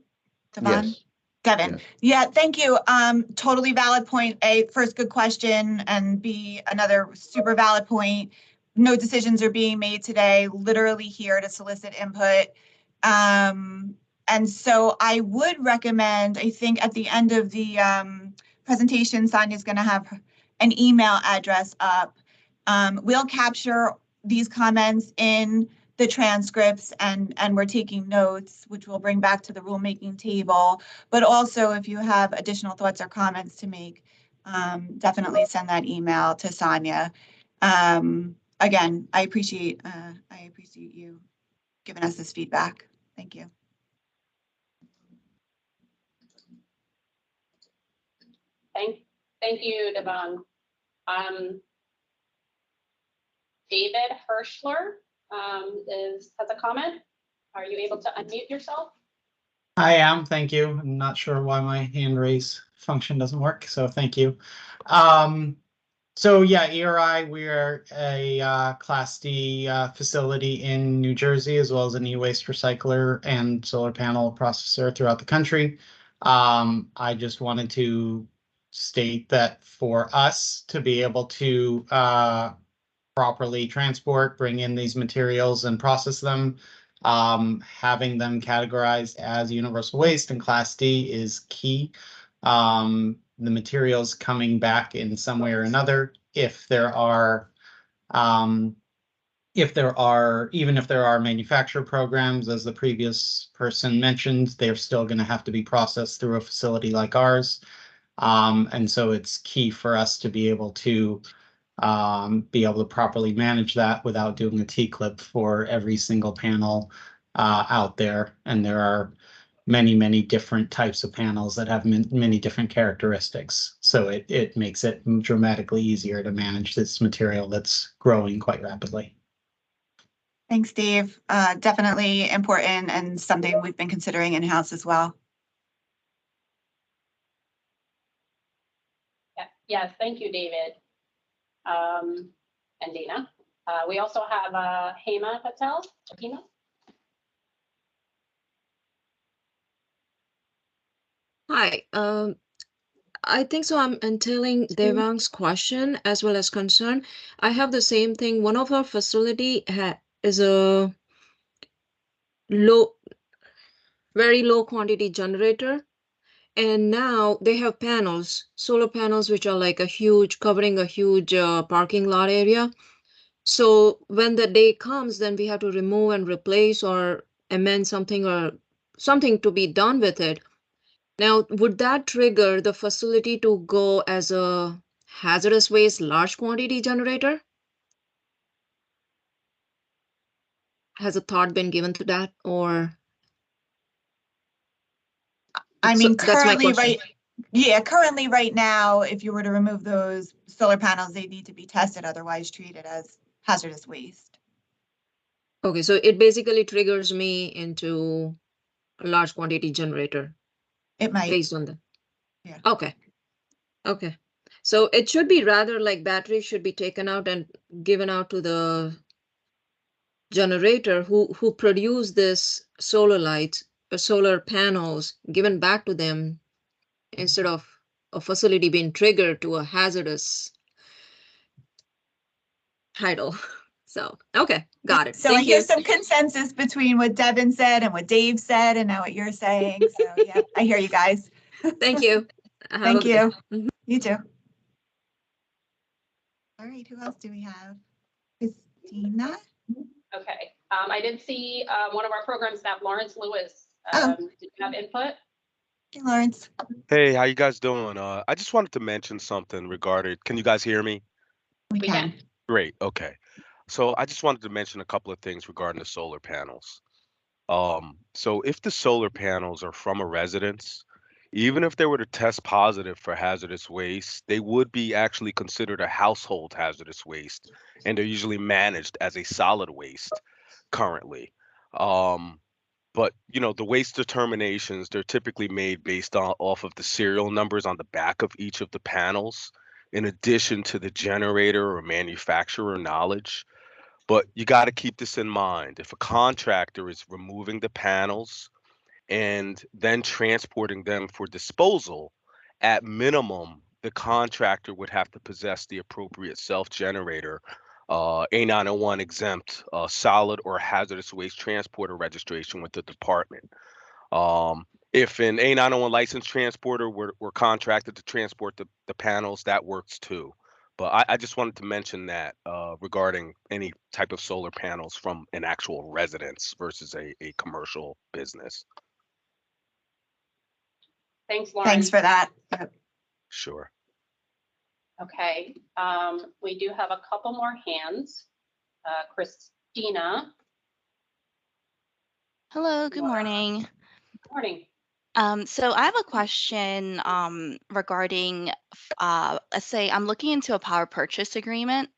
Devon? Yes. Devin. Yes. Yeah, thank you. Totally valid point. A, first, good question, and B, another super valid point. No decisions are being made today, literally here to solicit input. And so I would recommend, I think at the end of the presentation, Sonia's going to have an email address up. We'll capture these comments in the transcripts and we're taking notes, which we'll bring back to the rulemaking table. But also, if you have additional thoughts or comments to make, definitely send that email to Sonia. Again, I appreciate you giving us this feedback. Thank you. Thank you, Devon. David Hirschler has a comment. Are you able to unmute yourself? I am, thank you. I'm not sure why my hand raise function doesn't work, so thank you. So yeah, ERI, we're a Class D facility in New Jersey, as well as an e-waste recycler and solar panel processor throughout the country. I just wanted to state that for us to be able to properly transport, bring in these materials and process them, having them categorized as universal waste and Class D is key. The materials coming back in some way or another, even if there are manufacturer programs, as the previous person mentioned, they're still going to have to be processed through a facility like ours. And so it's key for us to be able to properly manage that without doing a T-clip for every single panel out there. And there are many, many different types of panels that have many different characteristics. So it makes it dramatically easier to manage this material that's growing quite rapidly. Thanks, Dave. Definitely important and something we've been considering in-house as well. Yes, thank you, David. And Dana. We also have Hema Patel. Hema? Hi, I think so. I'm entailing Devang's question as well as concern. I have the same thing. One of our facility is a very low quantity generator. And now they have panels, solar panels, which are like covering a huge parking lot area. So when the day comes, then we have to remove and replace or amend something or something to be done with it. Now, would that trigger the facility to go as a hazardous waste large quantity generator? Has a thought been given to that, or? I mean, That's my currently, question. currently right now, if you were to remove those solar panels, they need to be tested, otherwise treated as hazardous waste. Okay, so it basically triggers me into a large quantity generator. It might. based on the. Yeah. Okay. Okay. So it should be rather like batteries should be taken out and given out to the generator who produce this solar lights, solar panels, given back to them instead of a facility being triggered to a hazardous title. So, okay, got it. So Thank here's you. some consensus between what Devin said and what Dave said and now what you're saying. So yeah, I hear you guys. Thank you. Have a Thank good- you. Mhm. You too. All right, who else do we have? Christina? Okay, I did see one of our program staff, Lawrence Lewis. Oh. Did you have input? Hey, Lawrence. Hey, how you guys doing? I just wanted to mention something regarding, can you guys hear me? We We can. can. Great, okay. So I just wanted to mention a couple of things regarding the solar panels. So if the solar panels are from a residence, even if they were to test positive for hazardous waste, they would be actually considered a household hazardous waste, and they're usually managed as a solid waste currently. Um, but the waste determinations, they're typically made based on off of the serial numbers on the back of each of the panels, in addition to the generator or manufacturer knowledge. But you got to keep this in mind. If a contractor is removing the panels and then transporting them for disposal, at minimum, the contractor would have to possess the appropriate self-generator, A901 exempt, solid or hazardous waste transporter registration with the department. If an A901 licensed transporter were contracted to transport the panels, that works too. But I just wanted to mention that regarding any type of solar panels from an actual residence versus a commercial business. Thanks, Lawrence. Thanks for that. Yep. Sure. Okay, we do have a couple more hands. Christina, Hello, good morning. morning. So I have a question regarding, let's say I'm looking into a power purchase agreement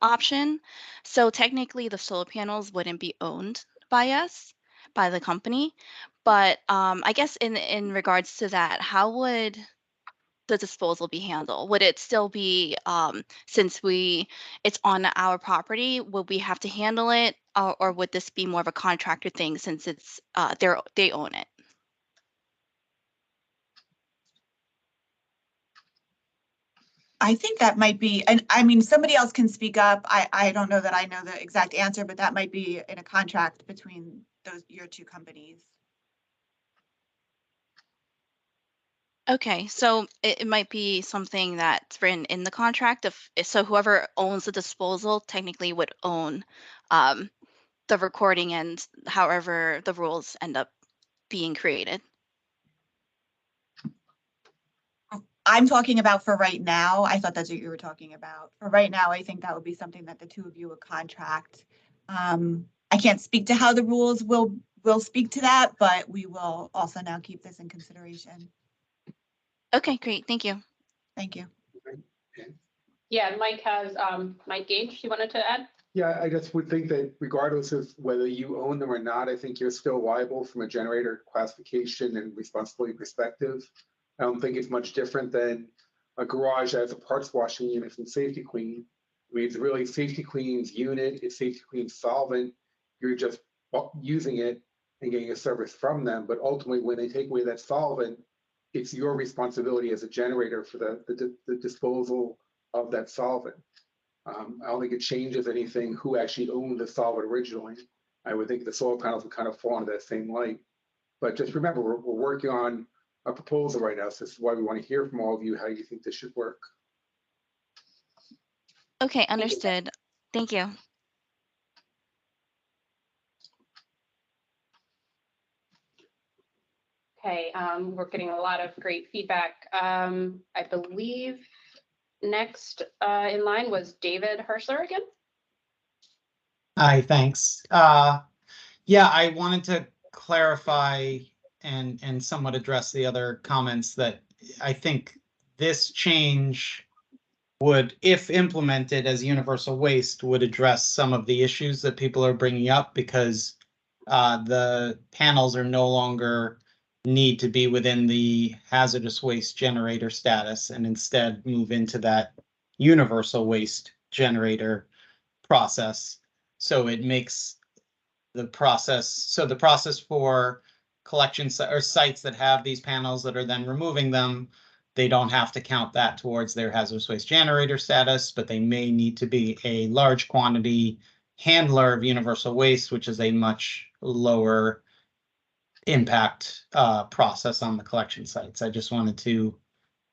option. So technically the solar panels wouldn't be owned by us, by the company. But I guess in regards to that, how would the disposal be handled? Would it still be, since it's on our property, would we have to handle it? Or would this be more of a contractor thing since it's, they own it? I think that might be, and I mean, somebody else can speak up. I don't know that I know the exact answer, but that might be in a contract between your two companies. Okay, so it might be something that's written in the contract so whoever owns the disposal technically would own the recording and however the rules end up being created. I'm talking about for right now. I thought that's what you were talking about. For right now, I think that would be something that the two of you would contract. I can't speak to how the rules will speak to that, but we will also now keep this in consideration. Okay, great. Thank you. Thank you. Yeah, and Mike has, Mike Gage, you wanted to add? Yeah, I just would think that regardless of whether you own them or not, I think you're still liable from a generator classification and responsibility perspective. I don't think it's much different than a garage as a parts washing unit from Safety Clean. I mean, it's really Safety Clean's unit, it's Safety Clean's solvent. You're just using it and getting a service from them. But ultimately, when they take away that solvent, it's your responsibility as a generator for the disposal of that solvent. I don't think it changes anything who actually owned the solvent originally. I would think the solar panels would kind of fall into that same light. But just remember, we're working on a proposal right now. So this is why we want to hear from all of you how you think this should work. Okay, understood. Thank you. Okay, we're getting a lot of great feedback. I believe next in line was David Herschler again. Hi, thanks. Yeah, I wanted to clarify and somewhat address the other comments that I think this change would, if implemented as universal waste, would address some of the issues that people are bringing up because the panels are no longer need to be within the hazardous waste generator status and instead move into that universal waste generator process. So it makes the process for collection or sites that have these panels that are then removing them, they don't have to count that towards their hazardous waste generator status, but they may need to be a large quantity handler of universal waste, which is a much lower impact process on the collection sites. I just wanted to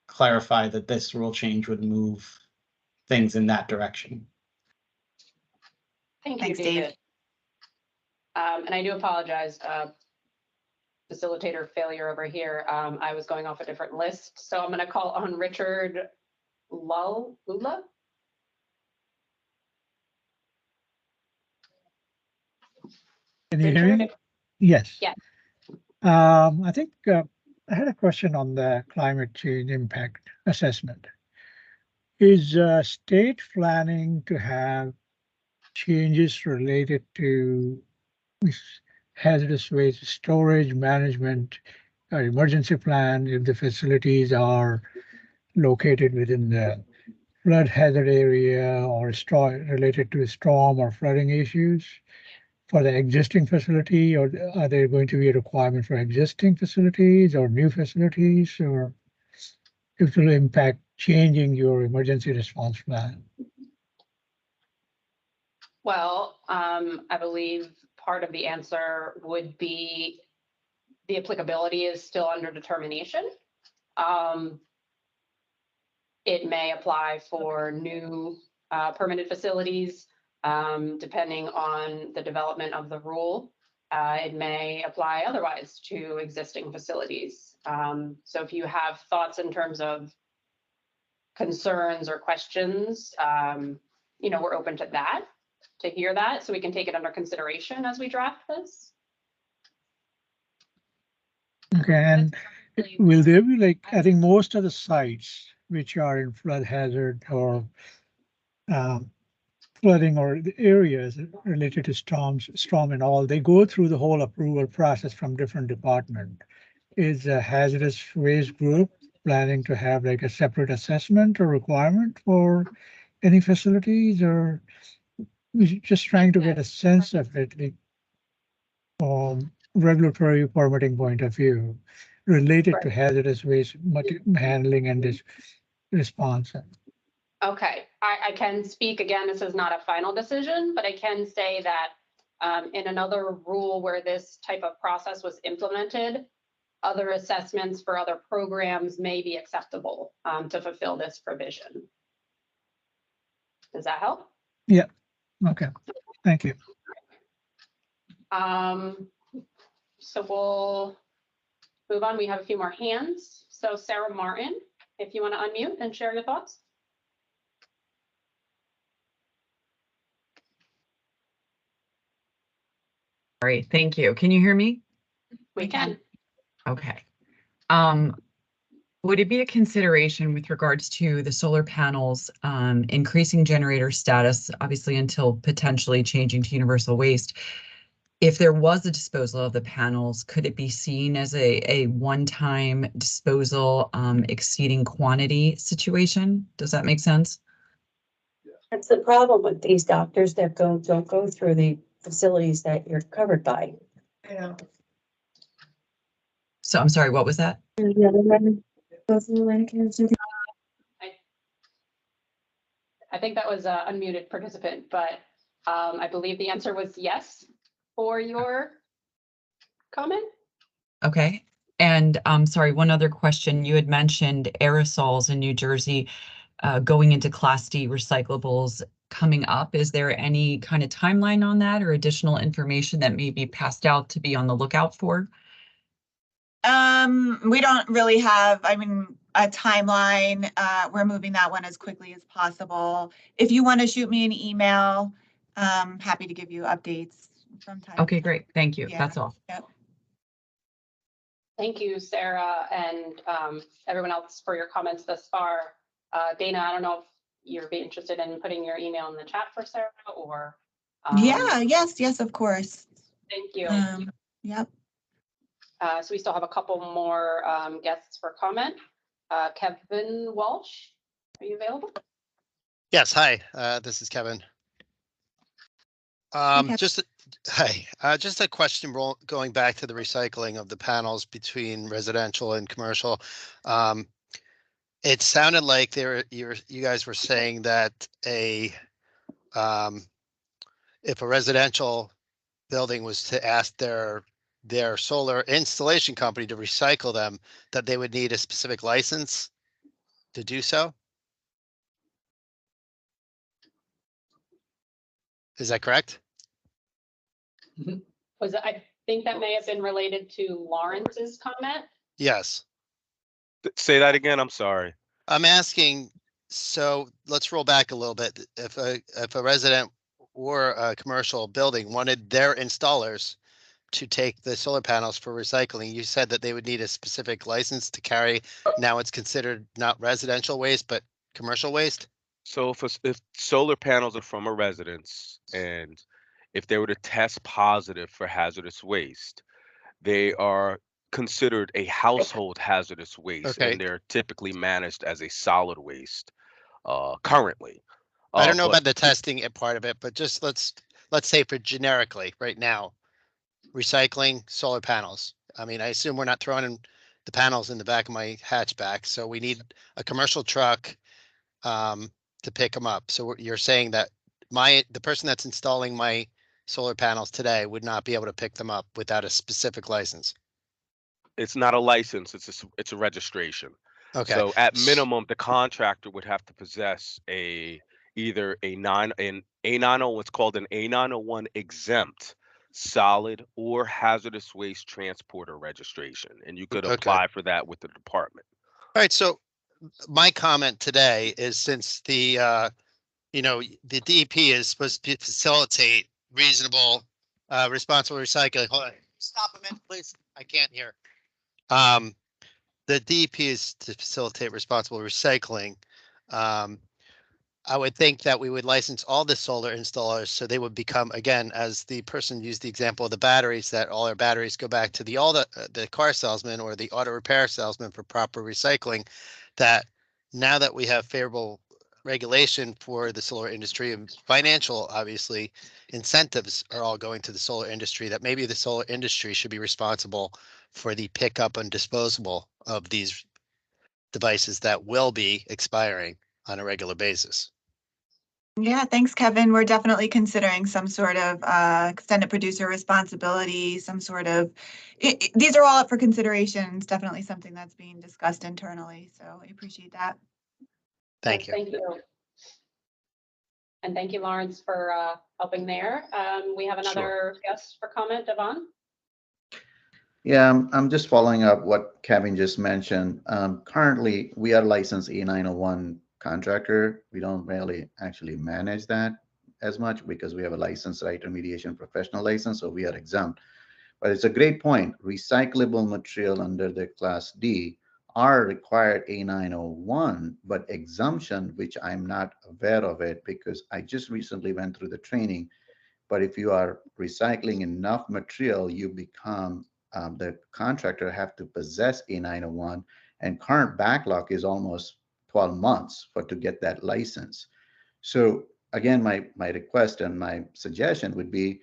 clarify that this rule change would move things in that direction. Thank you, Thanks, Dave. David. And I do apologize, facilitator failure over here. I was going off a different list, so I'm going to call on Richard Lula. Can you hear me? Richard? Yes. Yeah. I think I had a question on the climate change impact assessment. Is state planning to have changes related to hazardous waste storage management or emergency plan if the facilities are located within the flood hazard area or related to storm or flooding issues for the existing facility, or are there going to be a requirement for existing facilities or new facilities, or it will impact changing your emergency response plan? Well, I believe part of the answer would be the applicability is still under determination. It may apply for new permitted facilities, depending on the development of the rule. It may apply otherwise to existing facilities. So if you have thoughts in terms of concerns or questions, we're open to that, to hear that, so we can take it under consideration as we draft this. Okay, and will there be I think most of the sites which are in flood hazard or flooding or the areas related to storm and all, they go through the whole approval process from different department. Is a hazardous waste group planning to have a separate assessment or requirement for any facilities, or just trying to get a sense of it from regulatory permitting point of view related to hazardous waste handling and this response? Okay, I can speak again. This is not a final decision, but I can say that in another rule where this type of process was implemented, other assessments for other programs may be acceptable to fulfill this provision. Does that help? Yeah. Okay. Thank you. So we'll move on. We have a few more hands. So Sarah Martin, if you want to unmute and share your thoughts. Great, thank you. Can you hear me? We can. Okay. Would it be a consideration with regards to the solar panels, increasing generator status, obviously until potentially changing to universal waste? If there was a disposal of the panels, could it be seen as a one-time disposal exceeding quantity situation? Does that make sense? That's the problem with these doctors that don't go through the facilities that you're covered by. Yeah. So I'm sorry, what was that? I think that was an unmuted participant, but I believe the answer was yes for your comment. Okay. And sorry, one other question. You had mentioned aerosols in New Jersey going into Class D recyclables coming up. Is there any kind of timeline on that or additional information that may be passed out to be on the lookout for? We don't really have, a timeline. We're moving that one as quickly as possible. If you want to shoot me an email, happy to give you updates from time. Okay, great. Thank you. Yeah. That's all. Yep. Thank you, Sarah, and everyone else for your comments thus far. Dana, I don't know if you'd be interested in putting your email in the chat for Sarah, or Yeah, yes, of course. Thank you. Yep. So we still have a couple more guests for comment. Kevin Walsh, are you available? Yes, hi, this is Kevin. Kevin. Just a question going back to the recycling of the panels between residential and commercial. It sounded like you guys were saying that if a residential building was to ask their solar installation company to recycle them, that they would need a specific license to do so. Is that correct? I think that may have been related to Lawrence's comment. Yes. Say that again. I'm sorry. I'm asking, so let's roll back a little bit. If a resident or a commercial building wanted their installers to take the solar panels for recycling, you said that they would need a specific license to carry. Now it's considered not residential waste, but commercial waste? So if solar panels are from a residence and if they were to test positive for hazardous waste, they are considered a household hazardous waste, Okay. and they're typically managed as a solid waste currently. I don't know But about the testing part of it, but just let's say for generically right now, recycling solar panels. I mean, I assume we're not throwing in the panels in the back of my hatchback, so we need a commercial truck to pick them up. So you're saying that the person that's installing my solar panels today would not be able to pick them up without a specific license? it's not a license, it's a registration. Okay. So at minimum, the contractor would have to possess either an A90, what's called an A901 exempt solid or hazardous waste transporter registration, and you could Okay. apply for that with the department. All right. So my comment today is, since the DEP is supposed to facilitate reasonable, responsible recycling. Hold on. Stop a minute, please. I can't hear. The DEP is to facilitate responsible recycling. I would think that we would license all the solar installers so they would become, again, as the person used the example of the batteries, that all our batteries go back to the car salesman or the auto repair salesman for proper recycling. That now that we have favorable regulation for the solar industry and financial, obviously, incentives are all going to the solar industry, that maybe the solar industry should be responsible for the pickup and disposal of these devices that will be expiring on a regular basis. Yeah, thanks, Kevin. We're definitely considering some sort of extended producer responsibility, some sort of, these are all up for consideration. It's definitely something that's being discussed internally. So I appreciate that. Thank you. Thank you. And thank you, Lawrence, for helping there. We have another guest for comment, Devon. Yeah, I'm just following up what Kevin just mentioned. Currently, we are licensed E901 contractor. We don't really actually manage that as much because we have a licensed site remediation professional license, so we are exempt. But it's a great point. Recyclable material under the Class D are required A901, but exemption, which I'm not aware of it because I just recently went through the training. But if you are recycling enough material, you become the contractor have to possess A901, and current backlog is almost 12 months to get that license. So again, my request and my suggestion would be,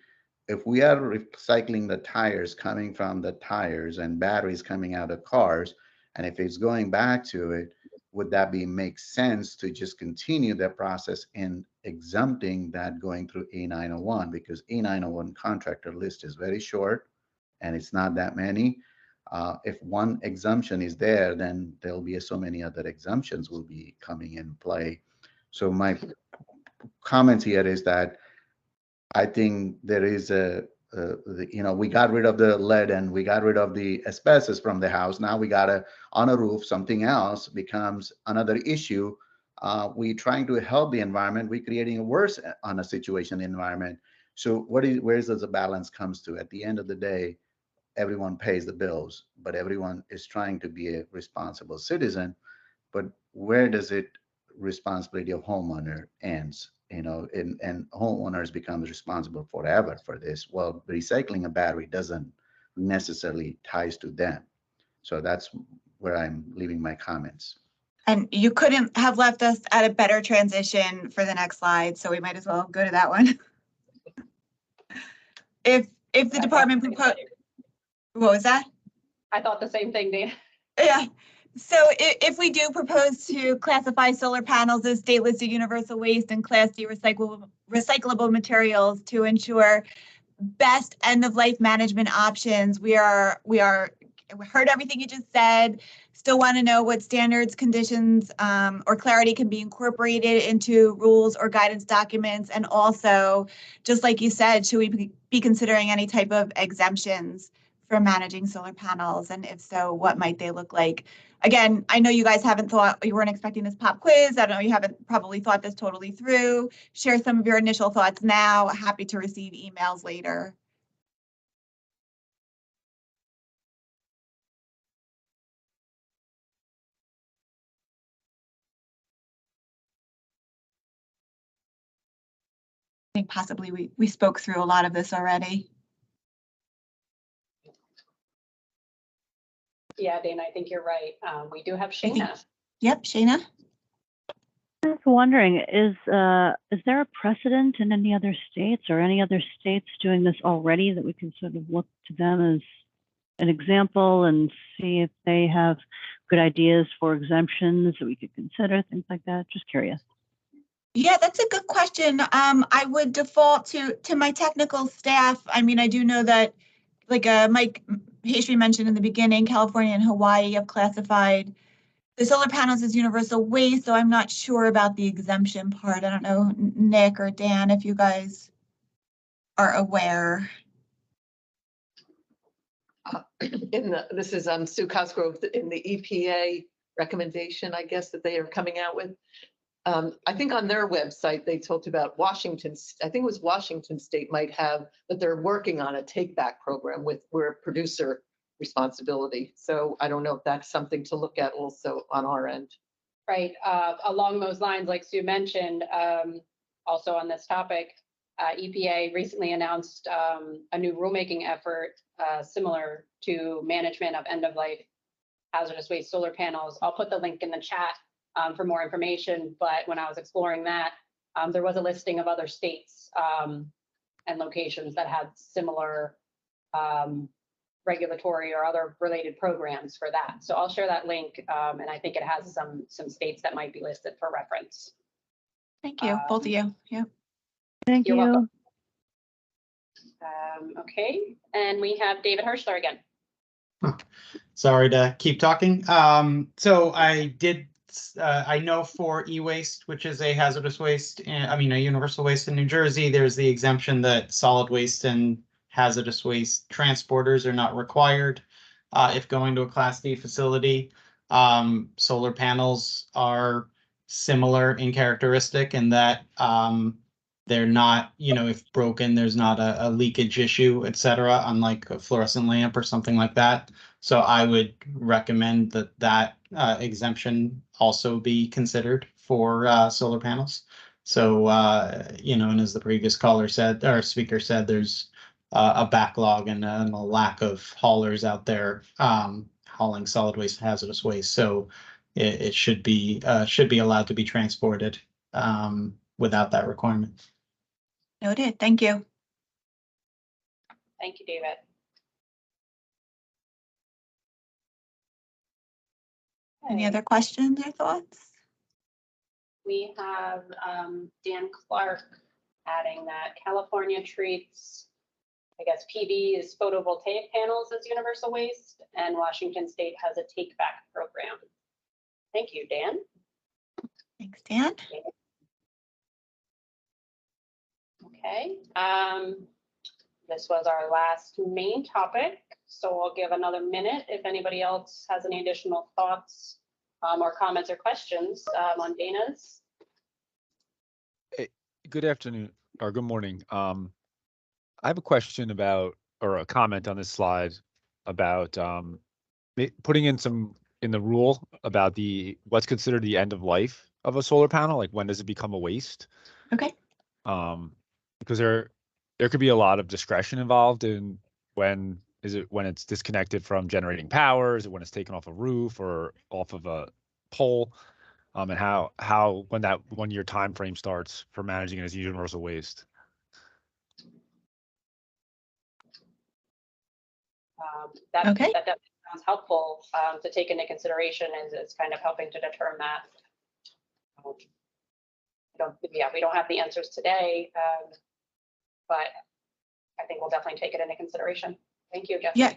if we are recycling the tires coming from the tires and batteries coming out of cars, and if it's going back to it, would that make sense to just continue that process in exempting that going through A901? Because A901 contractor list is very short and it's not that many. If one exemption is there, then there'll be so many other exemptions will be coming in play. So my comment here is that I think there is we got rid of the lead and we got rid of the asbestos from the house. Now we got on a roof, something else becomes another issue. We trying to help the environment. We're creating a worse on a situation environment. So where does the balance comes to? At the end of the day, everyone pays the bills, but everyone is trying to be a responsible citizen. But where does it responsibility of homeowner ends? And homeowners becomes responsible forever for this. Well, recycling a battery doesn't necessarily ties to them. So that's where I'm leaving my comments. And you couldn't have left us at a better transition for the next slide, so we might as well go to that one. If the department proposed, what was that? I thought the same thing, Dana. Yeah. So if we do propose to classify solar panels as state listed universal waste and Class D recyclable materials to ensure best end of life management options, we heard everything you just said. Still want to know what standards, conditions, or clarity can be incorporated into rules or guidance documents, and also, just like you said, should we be considering any type of exemptions for managing solar panels, and if so, what might they look like? Again, I know you guys you weren't expecting this pop quiz. I don't know, you haven't probably thought this totally through. Share some of your initial thoughts now. Happy to receive emails later. I think possibly we spoke through a lot of this already. Yeah, Dana, I think you're right. We do have Shayna. Yep, Shayna. I was wondering, is there a precedent in any other states or any other states doing this already that we can sort of look to them as an example and see if they have good ideas for exemptions that we could consider, things like that? Just curious. Yeah, that's a good question. I would default to my technical staff. I mean, I do know that, like Mike Hastry mentioned in the beginning, California and Hawaii have classified the solar panels as universal waste, so I'm not sure about the exemption part. I don't know, Nick or Dan, if you guys are aware. This is Sue Cosgrove, in the EPA recommendation, I guess, that they are coming out with. I think on their website, they talked about Washington, I think it was Washington State might have, but they're working on a take back program with where producer responsibility. So I don't know if that's something to look at also on our end. Right. Along those lines, like Sue mentioned, also on this topic, EPA recently announced a new rulemaking effort similar to management of end-of-life hazardous waste solar panels. I'll put the link in the chat for more information, but when I was exploring that, there was a listing of other states and locations that had similar regulatory or other related programs for that. So I'll share that link, and I think it has some states that might be listed for reference. Thank you, both of you. Yeah. Thank you. You're welcome. Okay, and we have David Hirschler again. Sorry to keep talking. So I know for e-waste, which is a hazardous waste, a universal waste in New Jersey, there's the exemption that solid waste and hazardous waste transporters are not required if going to a Class D facility. Solar panels are similar in characteristic in that they're not, if broken, there's not a leakage issue, et cetera, unlike a fluorescent lamp or something like that. So I would recommend that exemption also be considered for solar panels. So, and as the previous speaker said, there's a backlog and a lack of haulers out there hauling solid waste and hazardous waste. So it should be allowed to be transported without that requirement. Noted. Thank you. Thank you, David. Any other questions or thoughts? We have Dan Clark adding that California treats, I guess, PV is photovoltaic panels as universal waste, and Washington State has a take back program. Thank you, Dan. Thanks, Dan. Okay. This was our last main topic, so I'll give another minute if anybody else has any additional thoughts or comments or questions on Dana's. Hey, good afternoon or good morning. I have a question about, or a comment on this slide about putting in the rule about what's considered the end of life of a solar panel, like when does it become a waste? Okay. Because there could be a lot of discretion involved in when Is it when it's disconnected from generating power? Is it when it's taken off a roof or off of a pole? And how when that 1 year time frame starts for managing it as universal waste? That Okay. that definitely sounds helpful to take into consideration, as it's kind of helping to determine that. We don't have the answers today, but I think we'll definitely take it into consideration. Thank you, Jesse. Yeah.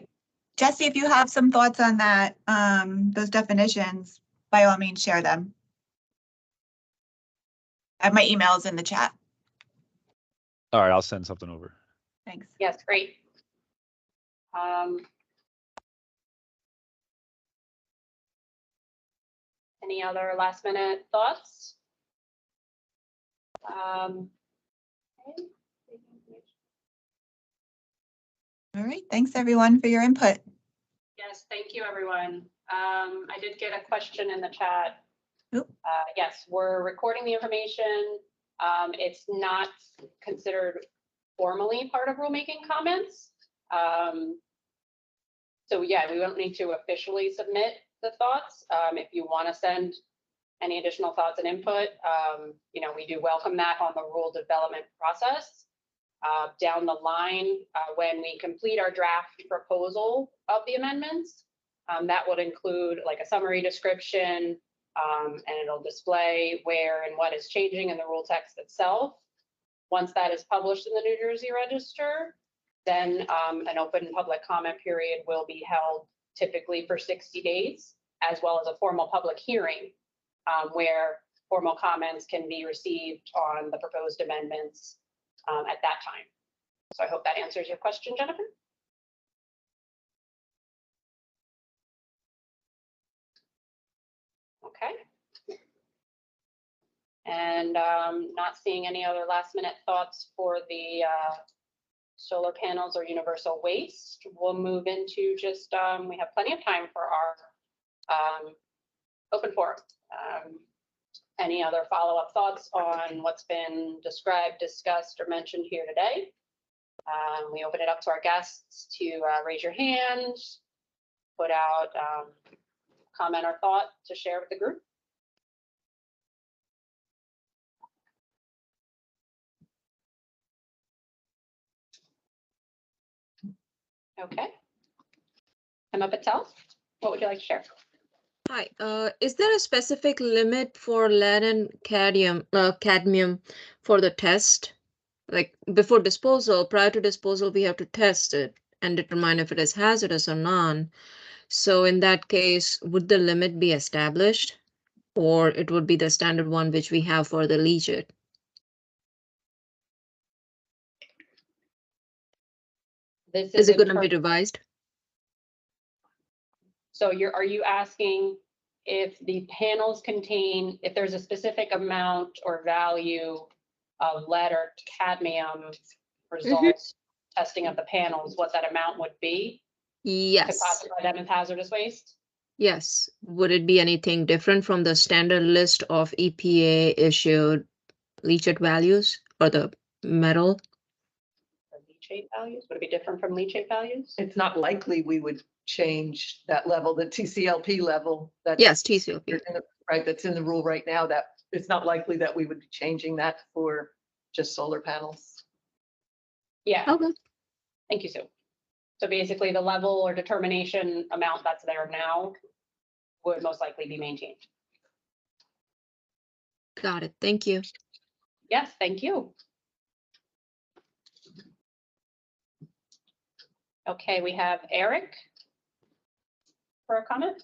Jesse, if you have some thoughts on that, those definitions, by all means, share them. I have my emails in the chat. All right, I'll send something over. Thanks. Yes, great. Any other last minute thoughts? Okay. All right. Thanks, everyone, for your input. Yes, thank you, everyone. I did get a question in the chat. Yes, we're recording the information. It's not considered formally part of rulemaking comments. So yeah, we won't need to officially submit the thoughts. If you want to send any additional thoughts and input, we do welcome that on the rule development process. Down the line, when we complete our draft proposal of the amendments, that would include like a summary description, and it'll display where and what is changing in the rule text itself. Once that is published in the New Jersey Register, then an open public comment period will be held typically for 60 days, as well as a formal public hearing where formal comments can be received on the proposed amendments at that time. So I hope that answers your question, Jennifer. Okay. And not seeing any other last minute thoughts for the solar panels or universal waste. We'll move into just, we have plenty of time for our open forum. Any other follow-up thoughts on what's been described, discussed, or mentioned here today? We open it up to our guests to raise your hand, put out comment or thought to share with the group. Okay. Emma Patel, what would you like to share? Hi, is there a specific limit for lead and cadmium for the test? Like before disposal, prior to disposal, we have to test it and determine if it is hazardous or not. So in that case, would the limit be established, or it would be the standard one which we have for the leachate? This Is it going to be revised? So are you asking if the panels contain, if there's a specific amount or value of lead or cadmium results testing of the panels, what that amount would be? To Yes. classify them as hazardous waste? Yes. Would it be anything different from the standard list of EPA issued leachate values or the metal? The leachate values? Would it be different from leachate values? It's not likely we would change that level, the TCLP level. That's Yes, TCLP. right, that's in the rule right now, that it's not likely that we would be changing that for just solar panels. Yeah. Okay. Thank you, Sue. So basically the level or determination amount that's there now would most likely be maintained. Got it. Thank you. Yes, thank you. Okay, we have Eric for a comment.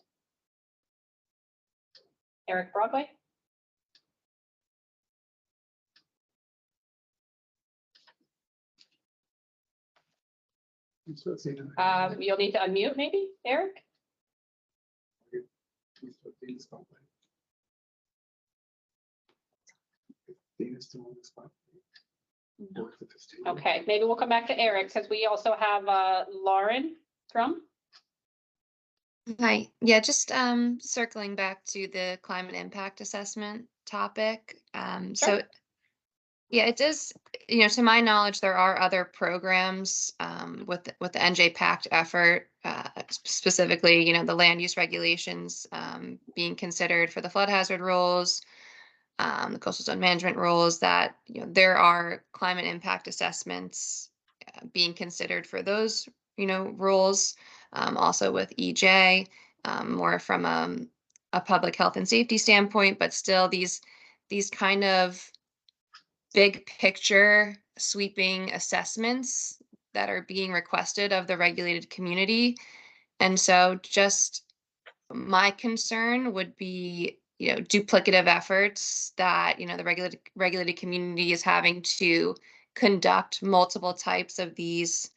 Eric Broadway. You'll need to unmute maybe, Eric. Okay, maybe we'll come back to Eric because we also have Lauren Crum. Hi, yeah, just circling back to the climate impact assessment topic. So Yeah, it does. To my knowledge, there are other programs with the NJ Pact effort, specifically, the land use regulations being considered for the flood hazard rules, the coastal zone management rules. That there are climate impact assessments being considered for those rules. Also with EJ, more from a public health and safety standpoint, but still these kind of big picture sweeping assessments that are being requested of the regulated community. And so just my concern would be, duplicative efforts that, the regulated community is having to conduct multiple types of these,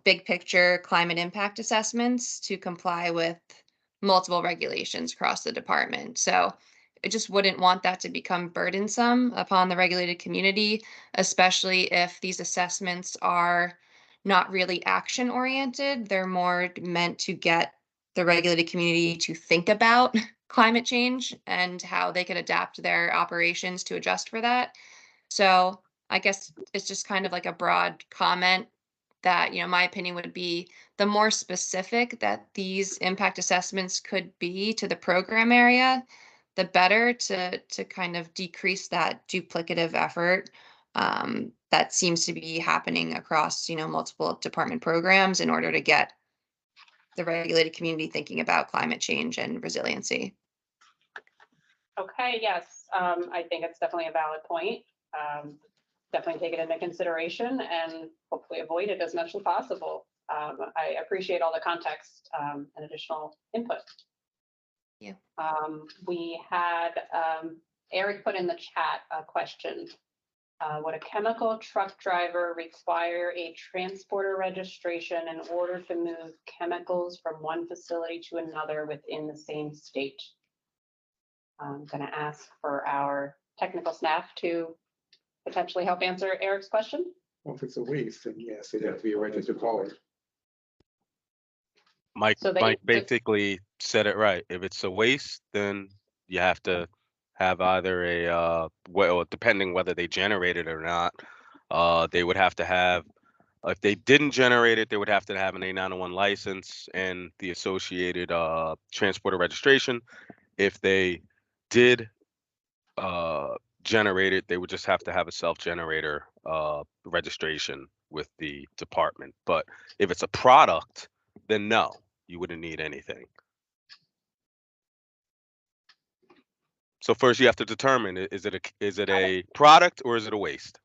big picture climate impact assessments to comply with multiple regulations across the department. So I just wouldn't want that to become burdensome upon the regulated community, especially if these assessments are not really action oriented. They're more meant to get the regulated community to think about climate change and how they can adapt their operations to adjust for that. So I guess it's just kind of like a broad comment that, my opinion would be the more specific that these impact assessments could be to the program area, the better to kind of decrease that duplicative effort that seems to be happening across, multiple department programs in order to get the regulated community thinking about climate change and resiliency. Okay, yes, I think it's definitely a valid point. Definitely take it into consideration and hopefully avoid it as much as possible. I appreciate all the context and additional input. Yeah. We had Eric put in the chat a question. Would a chemical truck driver require a transporter registration in order to move chemicals from one facility to another within the same state? I'm going to ask for our technical staff to potentially help answer Eric's question. Well, if it's a waste, then yes, it'd have to be a registered hauler. Mike So basically said it right. If it's a waste, then you have to have either a well, depending whether they generate it or not, they would have to have. If they didn't generate it, they would have to have an A901 license and the associated transporter registration. If they did generate it, they would just have to have a self-generator registration with the department. But if it's a product, then no, you wouldn't need anything. So first you have to determine, is it a product or is it a waste?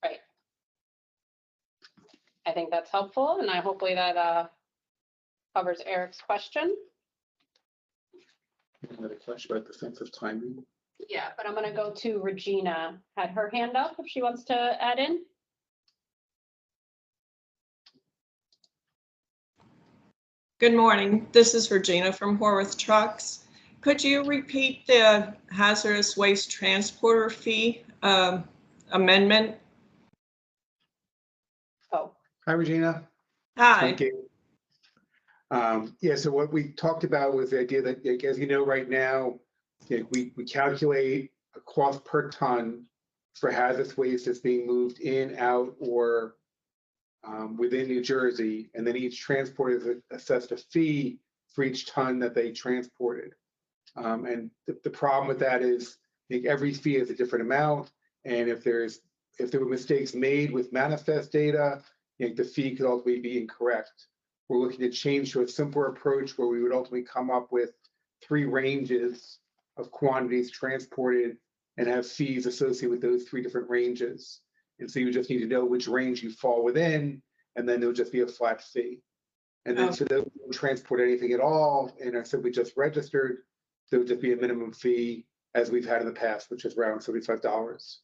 Right. I think that's helpful, and hopefully that covers Eric's question. Another question about the sense of timing. Yeah, but I'm going to go to Regina. Had her hand up if she wants to add in. Good morning. This is Regina from Horwath Trucks. Could you repeat the hazardous waste transporter fee amendment? Oh. Hi, Regina. Hi. Thank you. Yeah, so what we talked about was the idea that, as you know, right now, we calculate a cost per ton for hazardous waste that's being moved in, out, or within New Jersey, and then each transporter is assessed a fee for each ton that they transported. And the problem with that is, I think every fee is a different amount, and if there were mistakes made with manifest data, the fee could ultimately be incorrect. We're looking to change to a simpler approach where we would ultimately come up with 3 ranges of quantities transported and have fees associated with those 3 different ranges. And so you just need to know which range you fall within, and then there'll just be a flat fee. And then for those who don't transport anything at all and are simply just registered, there would just be a minimum fee as we've had in the past, which is around $75.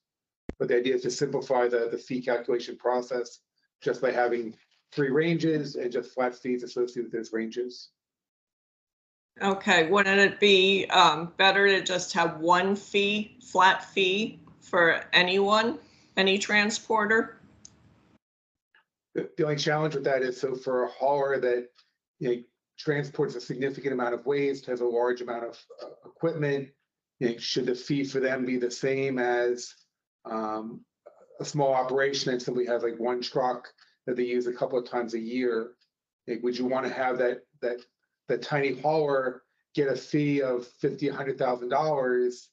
But the idea is to simplify the fee calculation process just by having 3 ranges and just flat fees associated with those ranges. Okay, wouldn't it be better to just have one fee, flat fee for anyone, any transporter? The only challenge with that is, so for a hauler that transports a significant amount of waste, has a large amount of equipment, should the fee for them be the same as a small operation that simply has like one truck that they use a couple of times a year, like, would you want to have that tiny hauler get a fee of $50,000, $100,000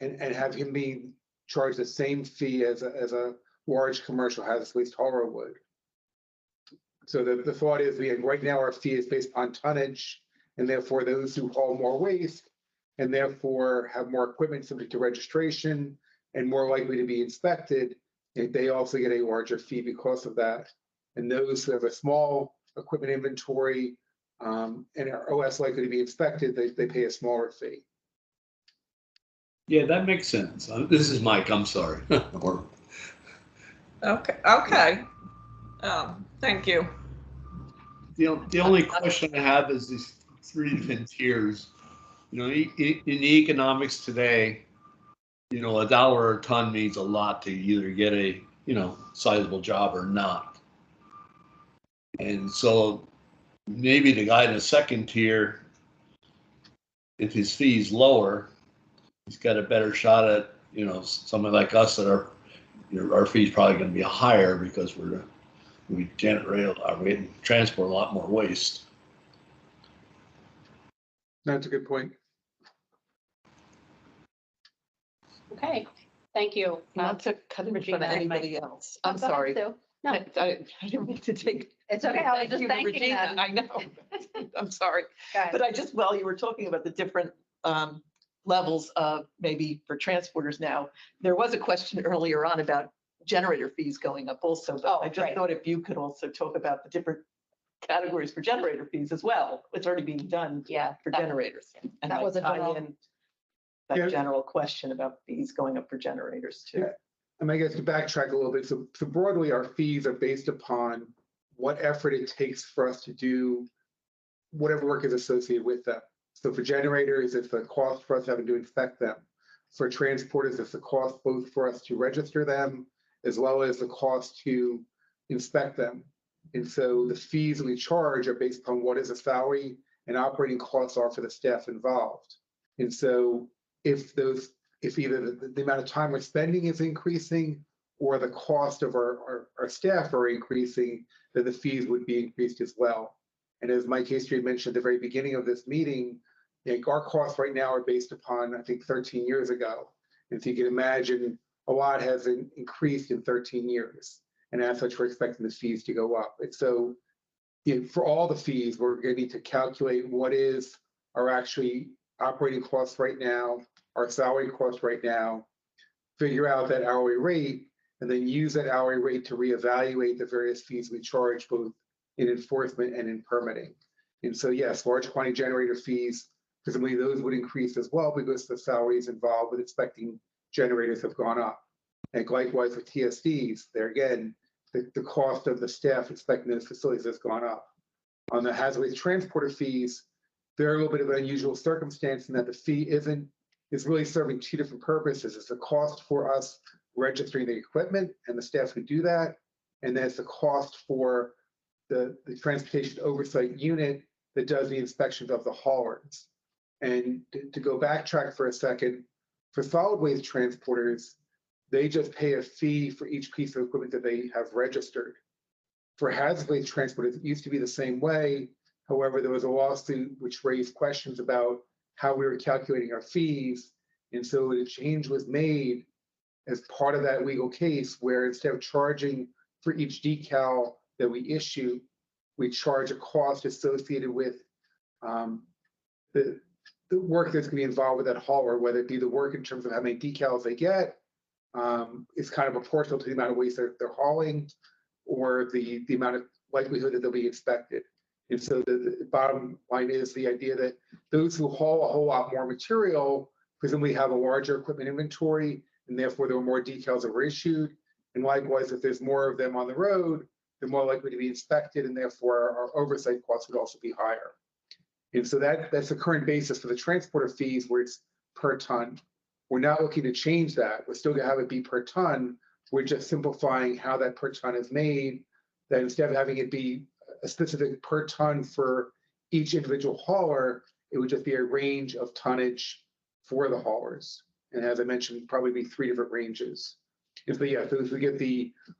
and have him be charged the same fee as a large commercial hazardous waste hauler would? So the thought is, right now our fee is based on tonnage, and therefore those who haul more waste and therefore have more equipment subject to registration and more likely to be inspected, they also get a larger fee because of that. And those who have a small equipment inventory and are less likely to be inspected, they pay a smaller fee. Yeah, that makes sense. This is Mike, I'm sorry. Okay. Thank you. The only question I have is these 3 different tiers. In the economics today, $1 a ton means a lot to either get a, sizable job or not. And so maybe the guy in the second tier, if his fee is lower, he's got a better shot at, someone like us that our fee is probably going to be higher because we transport a lot more waste. That's a good point. Okay, thank you. Not to cut in front of anybody else. I'm Go ahead, sorry. Sue. No, I didn't mean to take. it's okay. I was just you, thanking Regina. them. I know. I'm sorry. But I just, while you were talking about the different levels of maybe for transporters now, there was a question earlier on about generator fees going up also. But I just thought if you could also talk about the different categories for generator fees as well. It's already being done for generators. And that was a general. That general question about fees going up for generators too. I guess to backtrack a little bit, so broadly, our fees are based upon what effort it takes for us to do whatever work is associated with them. So for generators, it's the cost for us having to inspect them. For transporters, it's the cost both for us to register them as well as the cost to inspect them. And so the fees that we charge are based upon what is the salary and operating costs are for the staff involved. And so if either the amount of time we're spending is increasing or the cost of our staff are increasing, then the fees would be increased as well. And as Mike Hasty had mentioned at the very beginning of this meeting, our costs right now are based upon, I think, 13 years ago. And so you can imagine a lot has increased in 13 years. And as such, we're expecting the fees to go up. And so for all the fees, we're going to need to calculate what is our actually operating costs right now, our salary costs right now, figure out that hourly rate, and then use that hourly rate to reevaluate the various fees we charge both in enforcement and in permitting. And so yes, large quantity generator fees, presumably those would increase as well because the salaries involved with inspecting generators have gone up. And likewise with TSDs, there again, the cost of the staff inspecting those facilities has gone up. On the hazardous transporter fees, they're a little bit of an unusual circumstance in that the fee is really serving 2 different purposes. It's the cost for us registering the equipment and the staff who do that, and then it's the cost for the transportation oversight unit that does the inspections of the haulers. And to go backtrack for a second, for solid waste transporters, they just pay a fee for each piece of equipment that they have registered. For hazardous waste transporters, it used to be the same way. However, there was a lawsuit which raised questions about how we were calculating our fees. And so a change was made as part of that legal case where instead of charging for each decal that we issue, we charge a cost associated with the work that's going to be involved with that hauler, whether it be the work in terms of how many decals they get, is kind of proportional to the amount of waste they're hauling, or the amount of likelihood that they'll be inspected. And so the bottom line is the idea that those who haul a whole lot more material presumably have a larger equipment inventory, and therefore there are more decals that were issued. And likewise, if there's more of them on the road, they're more likely to be inspected, and therefore our oversight costs would also be higher. And so that's the current basis for the transporter fees, where it's per ton. We're not looking to change that. We're still going to have it be per ton. We're just simplifying how that per ton is made, that instead of having it be a specific per ton for each individual hauler, it would just be a range of tonnage for the haulers. And as I mentioned, probably be 3 different ranges. If they, yeah, those who get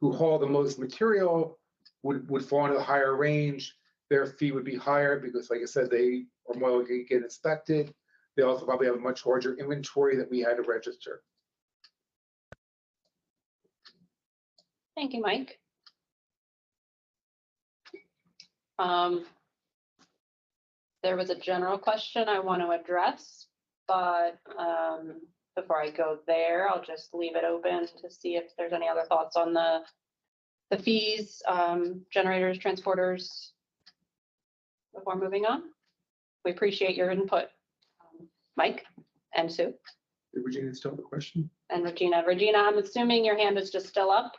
who haul the most material would fall into the higher range. Their fee would be higher because, like I said, they are more likely to get inspected. They also probably have a much larger inventory that we had to register. Thank you, Mike. There was a general question I want to address, but before I go there, I'll just leave it open to see if there's any other thoughts on the fees, generators, transporters, before moving on. We appreciate your input, Mike and Sue. Did Regina still have a question? And Regina. Regina, I'm assuming your hand is just still up,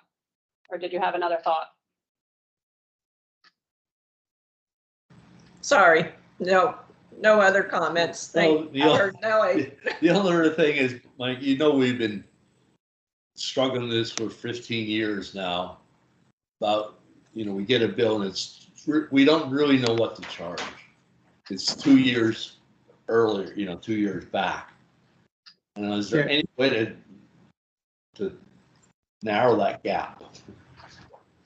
or did you have another thought? Sorry, no other comments. The only other thing is, Mike, you know, we've been struggling with this for 15 years now. About, you know, we get a bill and we don't really know what to charge. It's 2 years earlier, you know, 2 years back. And is there any way to narrow that gap?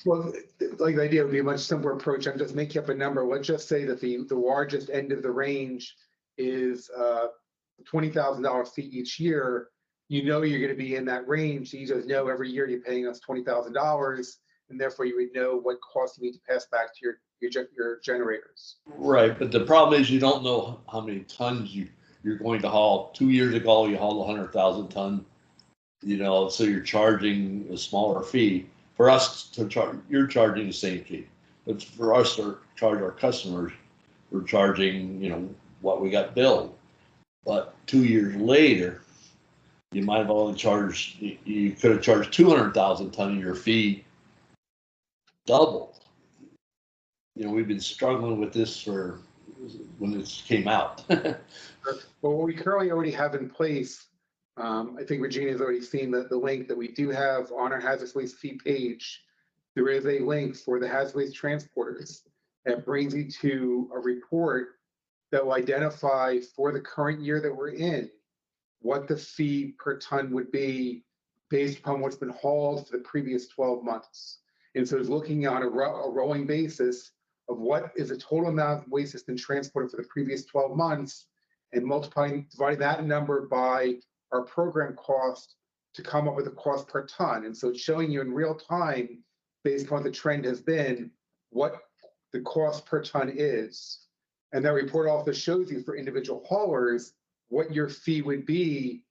Well, like the idea would be a much simpler approach. I'm just making up a number. Let's just say that the largest end of the range is $20,000 fee each year. You know you're going to be in that range. So you just know every year you're paying us $20,000, and therefore you would know what cost you need to pass back to your generators. Right, but the problem is you don't know how many tons you're going to haul. 2 years ago, you hauled 100,000 ton. You know, so you're charging a smaller fee. For us to charge, you're charging the same fee. But for us to charge our customers, we're charging, you know, what we got billed. But 2 years later, you might have only charged, you could have charged 200,000 ton of your fee doubled. You know, we've been struggling with this for when this came out. Well, what we currently already have in place, I think Regina's already seen the link that we do have on our hazardous waste fee page. There is a link for the hazardous waste transporters that brings you to a report that will identify for the current year that we're in what the fee per ton would be based upon what's been hauled for the previous 12 months. And so it's looking on a rolling basis of what is the total amount of waste that's been transported for the previous 12 months and dividing that number by our program cost to come up with a cost per ton. And so it's showing you in real time, based on what the trend has been, what the cost per ton is. And that report also shows you for individual haulers what your fee would be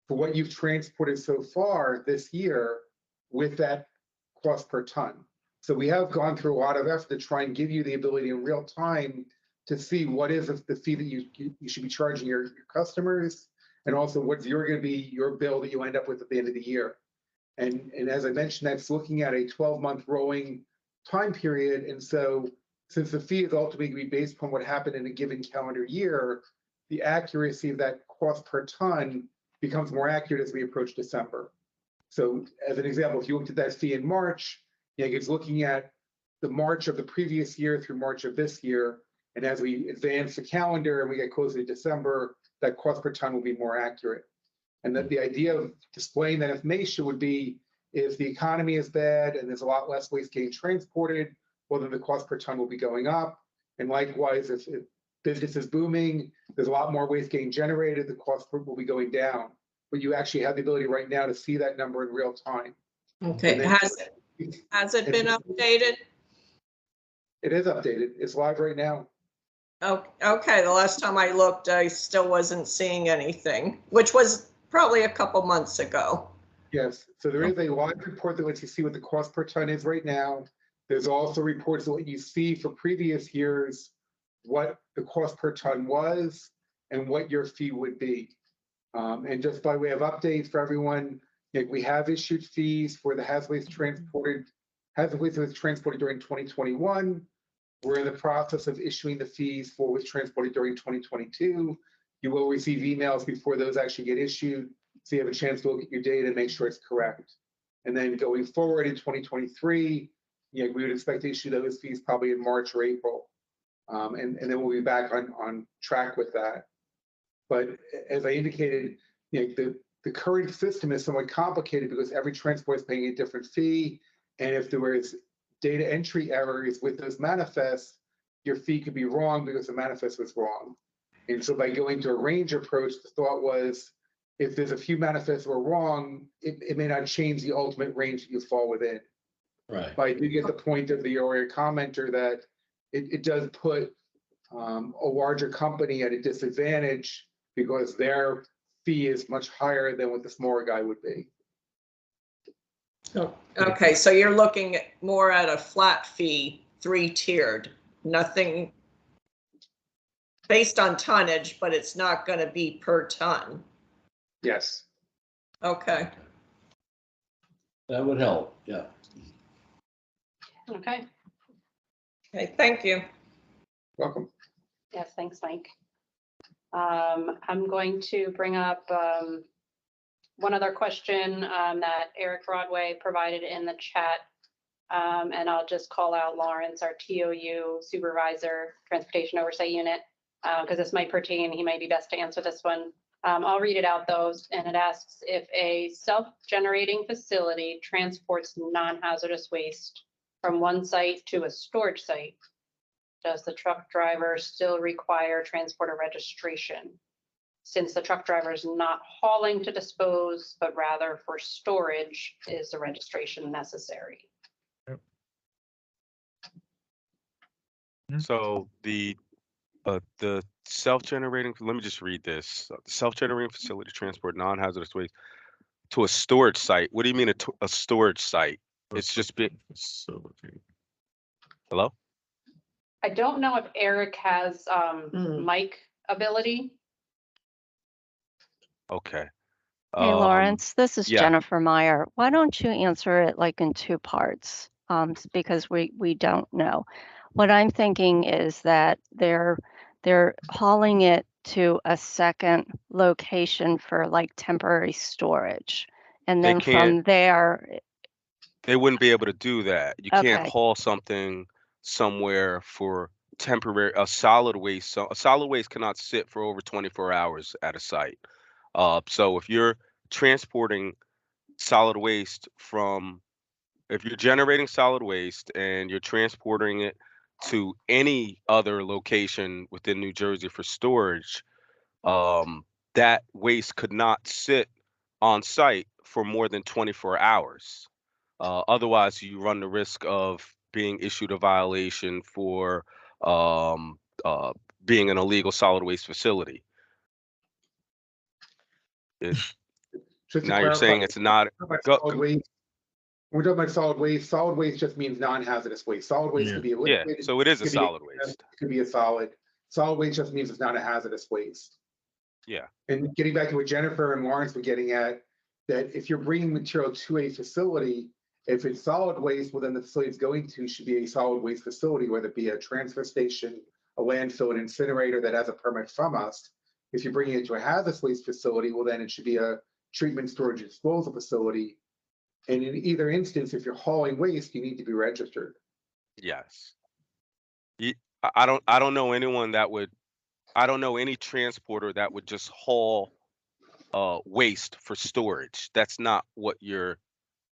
for what you've transported so far this year with that cost per ton. So we have gone through a lot of effort to try and give you the ability in real time to see what is the fee that you should be charging your customers, and also what's going to be your bill that you end up with at the end of the year. And as I mentioned, that's looking at a 12-month rolling time period. And so since the fee is ultimately going to be based upon what happened in a given calendar year, the accuracy of that cost per ton becomes more accurate as we approach December. So as an example, if you looked at that fee in March, it's looking at the March of the previous year through March of this year. And as we advance the calendar and we get closer to December, that cost per ton will be more accurate. And that the idea of displaying that information would be if the economy is bad and there's a lot less waste getting transported, well, then the cost per ton will be going up. And likewise, if business is booming, there's a lot more waste getting generated, the cost will be going down. But you actually have the ability right now to see that number in real time. Okay, has it been updated? It is updated. It's live right now. Oh, okay, the last time I looked, I still wasn't seeing anything, which was probably a couple months ago. Yes, so there is a live report that lets you see what the cost per ton is right now. There's also reports that let you see for previous years what the cost per ton was and what your fee would be. And just by way of updates for everyone, we have issued fees for the hazardous waste transported during 2021. We're in the process of issuing the fees for what's transported during 2022. You will receive emails before those actually get issued, so you have a chance to look at your data and make sure it's correct. And then going forward in 2023, we would expect to issue those fees probably in March or April. And then we'll be back on track with that. But as I indicated, the the current system is somewhat complicated because every transport is paying a different fee. And if there was data entry errors with those manifests, your fee could be wrong because the manifest was wrong. And so by going to a range approach, the thought was, if there's a few manifests were wrong, it may not change the ultimate range that you fall within. Right. But I do get the point of the earlier commenter that it does put a larger company at a disadvantage because their fee is much higher than what the smaller guy would be. Okay, so you're looking more at a flat fee, 3-tiered, nothing based on tonnage, but it's not going to be per ton. Yes. Okay. That would help, yeah. Okay. Okay, thank you. Welcome. Yes, thanks, Mike. I'm going to bring up one other question that Eric Broadway provided in the chat. And I'll just call out Lawrence, our TOU supervisor, Transportation Oversight Unit, because this might pertain, he might be best to answer this one. I'll read it out though, and it asks if a self-generating facility transports non-hazardous waste from one site to a storage site, does the truck driver still require transporter registration? Since the truck driver is not hauling to dispose, but rather for storage, is the registration necessary? So the self-generating, let me just read this. The self-generating facility transport non-hazardous waste to a storage site. What do you mean a storage site? It's just been. Hello? I don't know if Eric has mic ability. Okay. Hey, Lawrence, this is yeah. Jennifer Meyer. Why don't you answer it like in two parts? Because we don't know. What I'm thinking is that they're hauling it to a second location for like temporary storage. And They then can't, from there, they wouldn't be able to do that. You can't okay. haul something somewhere for temporary, a solid waste. So a solid waste cannot sit for over 24 hours at a site. So if you're transporting solid waste from, if you're generating solid waste and you're transporting it to any other location within New Jersey for storage, that waste could not sit on site for more than 24 hours. Otherwise, you run the risk of being issued a violation for um, being an illegal solid waste facility. Now you're saying it's not. Solid waste. When we're talking about solid waste just means non-hazardous waste. Solid waste could be a liquid. Yeah, so it is a solid waste. It could be a solid. Solid waste just means it's not a hazardous waste. Yeah. And getting back to what Jennifer and Lawrence were getting at, that if you're bringing material to a facility, if it's solid waste, well, then the facility it's going to should be a solid waste facility, whether it be a transfer station, a landfill, an incinerator that has a permit from us. If you're bringing it to a hazardous waste facility, well, then it should be a treatment, storage, and disposal facility. And in either instance, if you're hauling waste, you need to be registered. Yes. I don't know anyone that would. I don't know any transporter that would just haul waste for storage. That's not what you're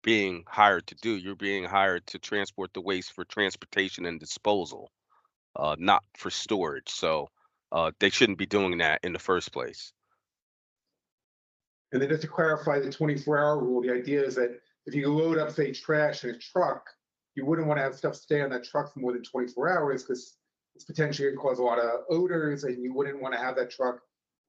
being hired to do. You're being hired to transport the waste for transportation and disposal, not for storage. So they shouldn't be doing that in the first place. And then just to clarify the 24-hour rule, the idea is that if you load up, say, trash in a truck, you wouldn't want to have stuff stay on that truck for more than 24 hours because it's potentially going to cause a lot of odors, and you wouldn't want to have that truck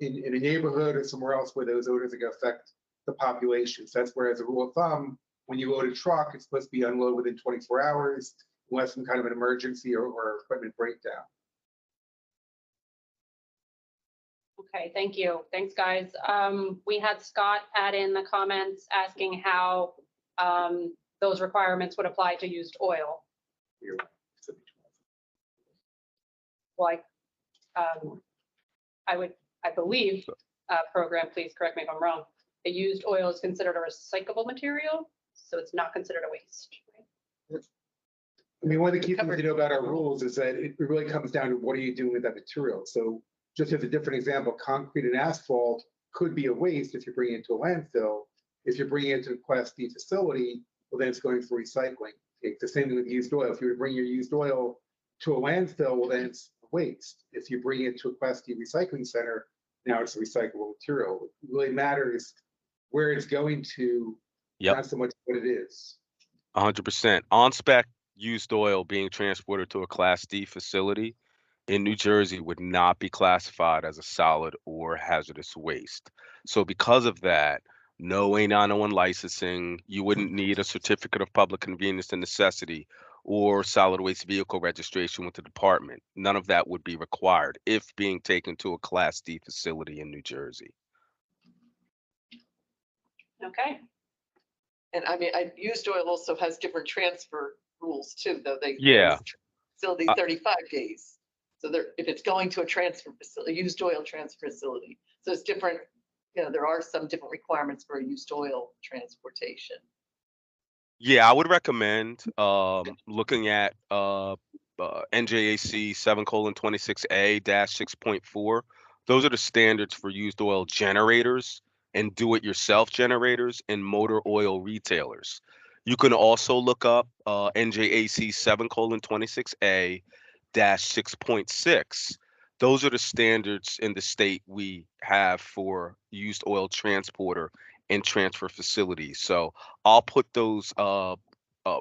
in a neighborhood or somewhere else where those odors are going to affect the population. So that's where, as a rule of thumb, when you load a truck, it's supposed to be unloaded within 24 hours, unless some kind of an emergency or equipment breakdown. Okay, thank you. Thanks, guys. We had Scott add in the comments asking how those requirements would apply to used oil. Like, I believe, program, please correct me if I'm wrong, the used oil is considered a recyclable material, so it's not considered a waste. I mean, one of the key things to know about our rules is that it really comes down to what are you doing with that material. So just as a different example, concrete and asphalt, could be a waste if you're bringing it to a landfill. If you're bringing it to a Class D facility, well, then it's going for recycling. It's the same thing with used oil. If you were to bring your used oil to a landfill, well, then it's waste. If you bring it to a Class D recycling center, now it's a recyclable material. What really matters where it's going to, Yep, not so much what it is. 100%. On-spec used oil being transported to a Class D facility in New Jersey would not be classified as a solid or hazardous waste. So because of that, no A901 licensing, you wouldn't need a certificate of public convenience and necessity or solid waste vehicle registration with the department. None of that would be required if being taken to a Class D facility in New Jersey. Okay. And I mean, used oil also has different transfer rules too, though they. Yeah. Facility 35 days. So there, if it's going to a transfer facility, used oil transfer facility. So it's different, there are some different requirements for used oil transportation. Yeah, I would recommend looking at NJAC 7:26A-6.4. Those are the standards for used oil generators and do-it-yourself generators and motor oil retailers. You can also look up NJAC 7:26A-6.6. Those are the standards in the state we have for used oil transporter and transfer facilities. So I'll put those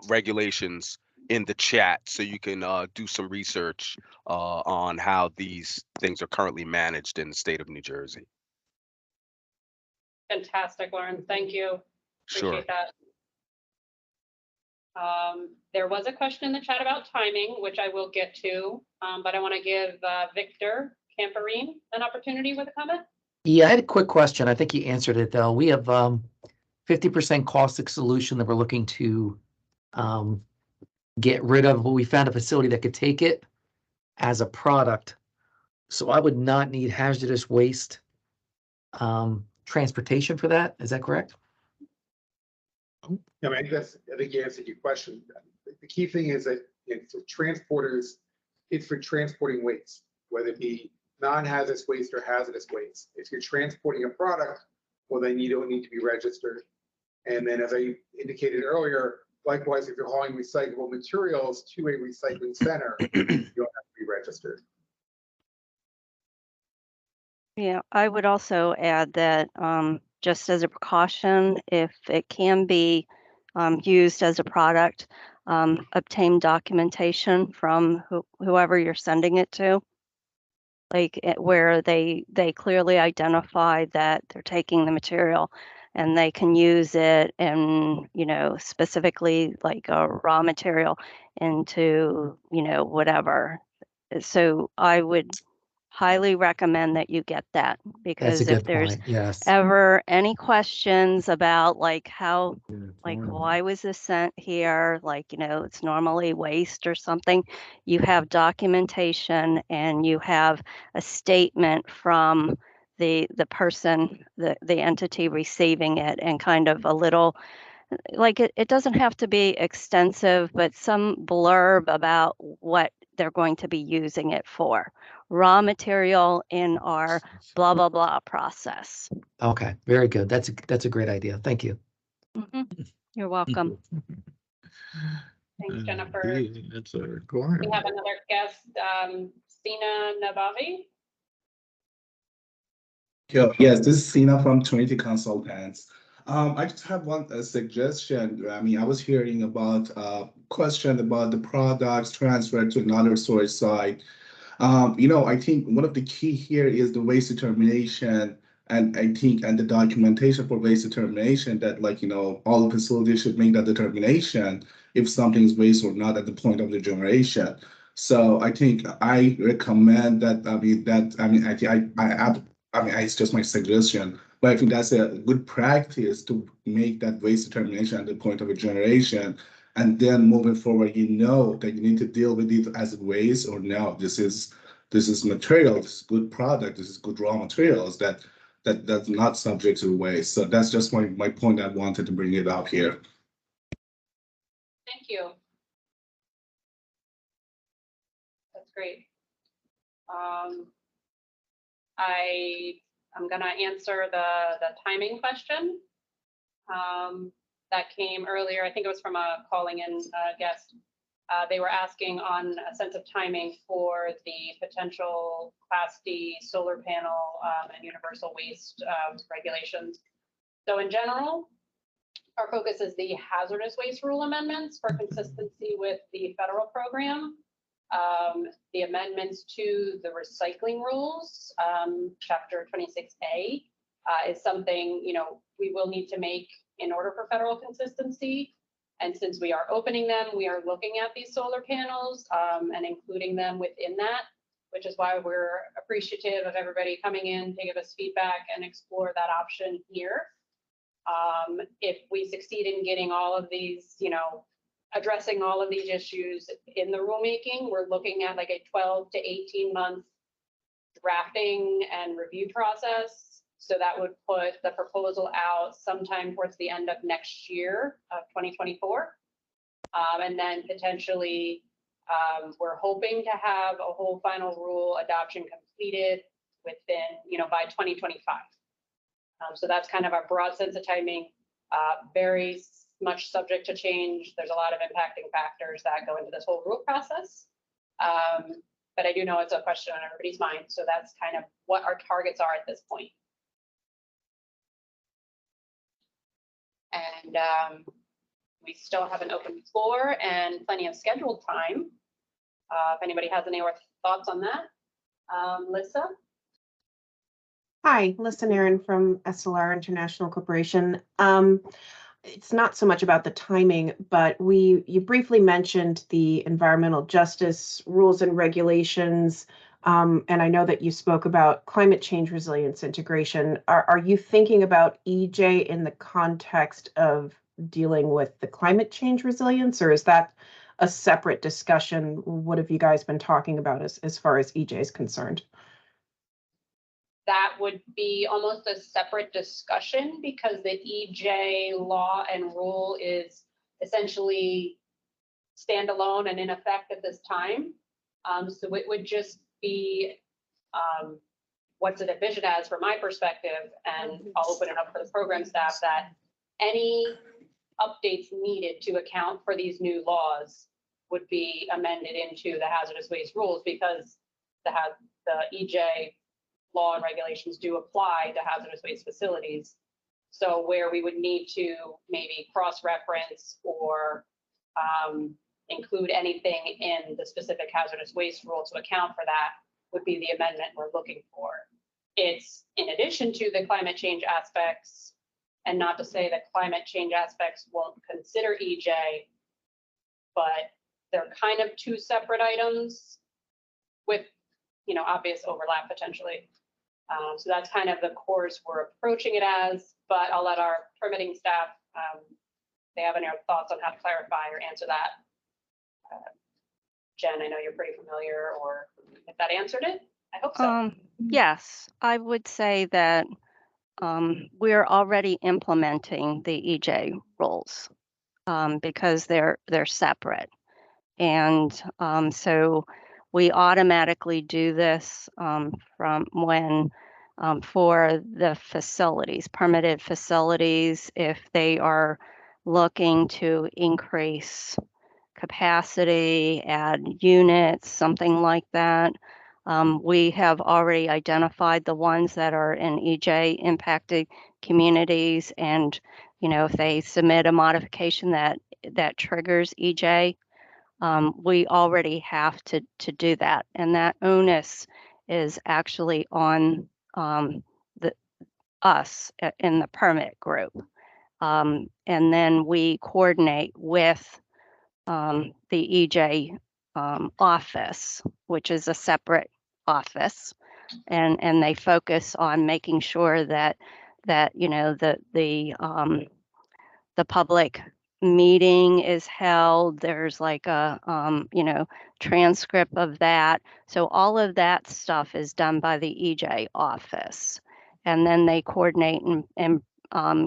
regulations in the chat so you can do some research on how these things are currently managed in the state of New Jersey. Fantastic, Lauren. Thank you. Sure. Appreciate that. There was a question in the chat about timing, which I will get to, but I want to give Victor Camperine an opportunity with a comment. Yeah, I had a quick question. I think you answered it though. We have 50% caustic solution that we're looking to get rid of. But we found a facility that could take it as a product. So I would not need hazardous waste transportation for that. Is that correct? I mean, I think you answered your question. The key thing is that for transporters, it's for transporting waste, whether it be non-hazardous waste or hazardous waste. If you're transporting a product, well, then you don't need to be registered. And then, as I indicated earlier, likewise, if you're hauling recyclable materials to a recycling center, you don't have to be registered. Yeah, I would also add that just as a precaution, if it can be used as a product, obtain documentation from whoever you're sending it to, like where they clearly identify that they're taking the material and they can use it and, specifically like a raw material into, whatever. So I would highly recommend that you get that, That's a because if good there's point. Yes. ever any questions about like how, like why was this sent here, like it's normally waste or something, you have documentation and you have a statement from the person, the entity receiving it, and kind of a little, like it doesn't have to be extensive, but some blurb about what they're going to be using it for. Raw material in our blah, blah, blah process. Okay, very good. That's a great idea. Thank you. You're welcome. Thanks, Jennifer. That's a We requirement. have another guest, Sina Nabavi. Yes, this is Sina from Trinity Consultants. I just have one suggestion. I mean, I was hearing about a question about the products transferred to another source site. I think one of the key here is the waste determination, and the documentation for waste determination, that all facilities should make that determination if something is waste or not at the point of the generation. So I think I recommend that. It's just my suggestion, but I think that's a good practice to make that waste determination at the point of a generation. And then moving forward, that you need to deal with it as waste or no. This is material. This is good product. This is good raw materials that's not subject to waste. So that's just my point. I wanted to bring it up here. Thank you. That's great. I I'm gonna answer the timing question. That came earlier. I think it was from a calling in guest. They were asking on a sense of timing for the potential Class D solar panel and universal waste regulations. So in general, our focus is the hazardous waste rule amendments for consistency with the federal program. The amendments to the recycling rules, chapter 26A, is something, you know, we will need to make in order for federal consistency. And since we are opening them, we are looking at these solar panels and including them within that, which is why we're appreciative of everybody coming in to give us feedback and explore that option here. If we succeed in getting all of these, you know, addressing all of these issues in the rulemaking, we're looking at like a 12 to 18 month drafting and review process. So that would put the proposal out sometime towards the end of next year of 2024. And then potentially we're hoping to have a whole final rule adoption completed within, you know, by 2025. So that's kind of our broad sense of timing, very much subject to change. There's a lot of impacting factors that go into this whole rule process. But I do know it's a question on everybody's mind. So that's kind of what our targets are at this point. And we still have an open floor and plenty of scheduled time. If anybody has any more thoughts on that. Lissa? Hi, Lissa Nairn from SLR International Corporation. It's not so much about the timing, but you briefly mentioned the environmental justice rules and regulations. And I know that you spoke about climate change resilience integration. Are you thinking about EJ in the context of dealing with the climate change resilience, or is that a separate discussion? What have you guys been talking about as far as EJ is concerned? That would be almost a separate discussion because the EJ law and rule is essentially standalone and in effect at this time. So it would just be what's it envisioned as from my perspective, and I'll open it up for the program staff, that any updates needed to account for these new laws would be amended into the hazardous waste rules, because the EJ law and regulations do apply to hazardous waste facilities. So where we would need to maybe cross-reference or include anything in the specific hazardous waste rule to account for that would be the amendment we're looking for. It's in addition to the climate change aspects, and not to say that climate change aspects won't consider EJ, but they're kind of two separate items with, you know, obvious overlap potentially. So that's kind of the course we're approaching it as, but I'll let our permitting staff, if they have any thoughts on how to clarify or answer that. Jen, I know you're pretty familiar, or if that answered it, I hope so. Yes, I would say that we're already implementing the EJ rules because they're separate. And so we automatically do this from when for the facilities, permitted facilities, if they are looking to increase capacity, add units, something like that. We have already identified the ones that are in EJ impacted communities, and you know, if they submit a modification that triggers EJ, we already have to do that, and that onus is actually on us in the permit group, and then we coordinate with the EJ office, which is a separate office, and they focus on making sure that you know the public meeting is held. There's like a you know, transcript of that. So all of that stuff is done by the EJ office, and then they coordinate and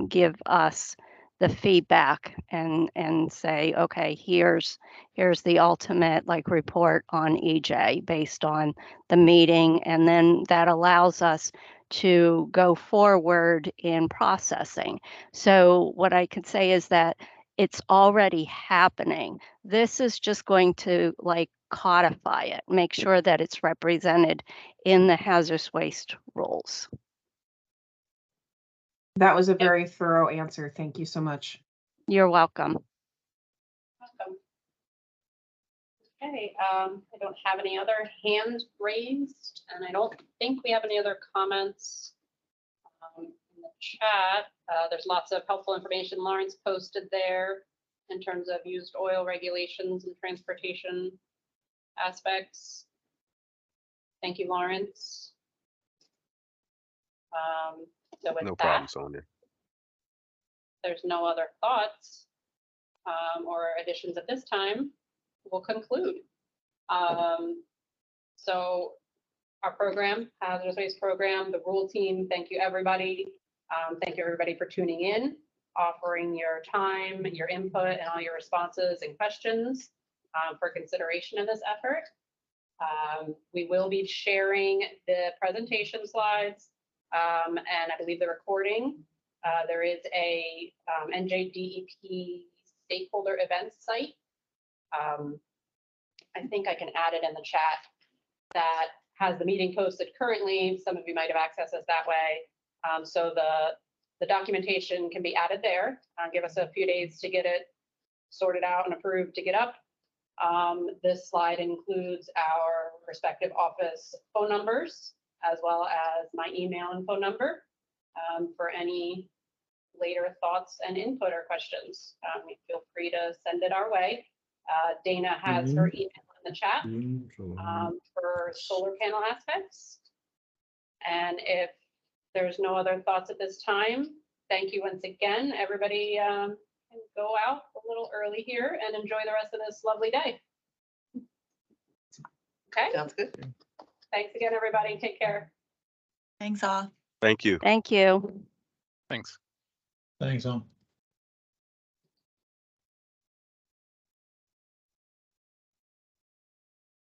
give us the feedback and say, okay, here's the ultimate like report on EJ based on the meeting, and then that allows us to go forward in processing. So what I could say is that it's already happening. This is just going to like codify it, make sure that it's represented in the hazardous waste rules. That was a very thorough answer. Thank you so much. You're welcome. Welcome. Okay, I don't have any other hands raised, and I don't think we have any other comments in the chat. There's lots of helpful information Lawrence posted there in terms of used oil regulations and transportation aspects. Thank you, Lawrence. So with No that, problem, Sonia. there's no other thoughts or additions at this time, we'll conclude. So our program, Hazardous Waste Program, the rule team, thank you everybody. Thank you everybody for tuning in, offering your time, your input, and all your responses and questions for consideration in this effort. We will be sharing the presentation slides and I believe the recording. There is a NJDEP stakeholder events site. I think I can add it in the chat that has the meeting posted currently. Some of you might have accessed us that way. So the documentation can be added there. Give us a few days to get it sorted out and approved to get up. This slide includes our respective office phone numbers, as well as my email and phone number for any later thoughts and input or questions. Feel free to send it our way. Dana has her email in the chat for solar panel aspects. And if there's no other thoughts at this time, thank you once again. Everybody can go out a little early here and enjoy the rest of this lovely day. Okay. Sounds good. Thanks again, everybody. Take care. Thanks all. Thank you. Thank you. Thanks. Thanks, all.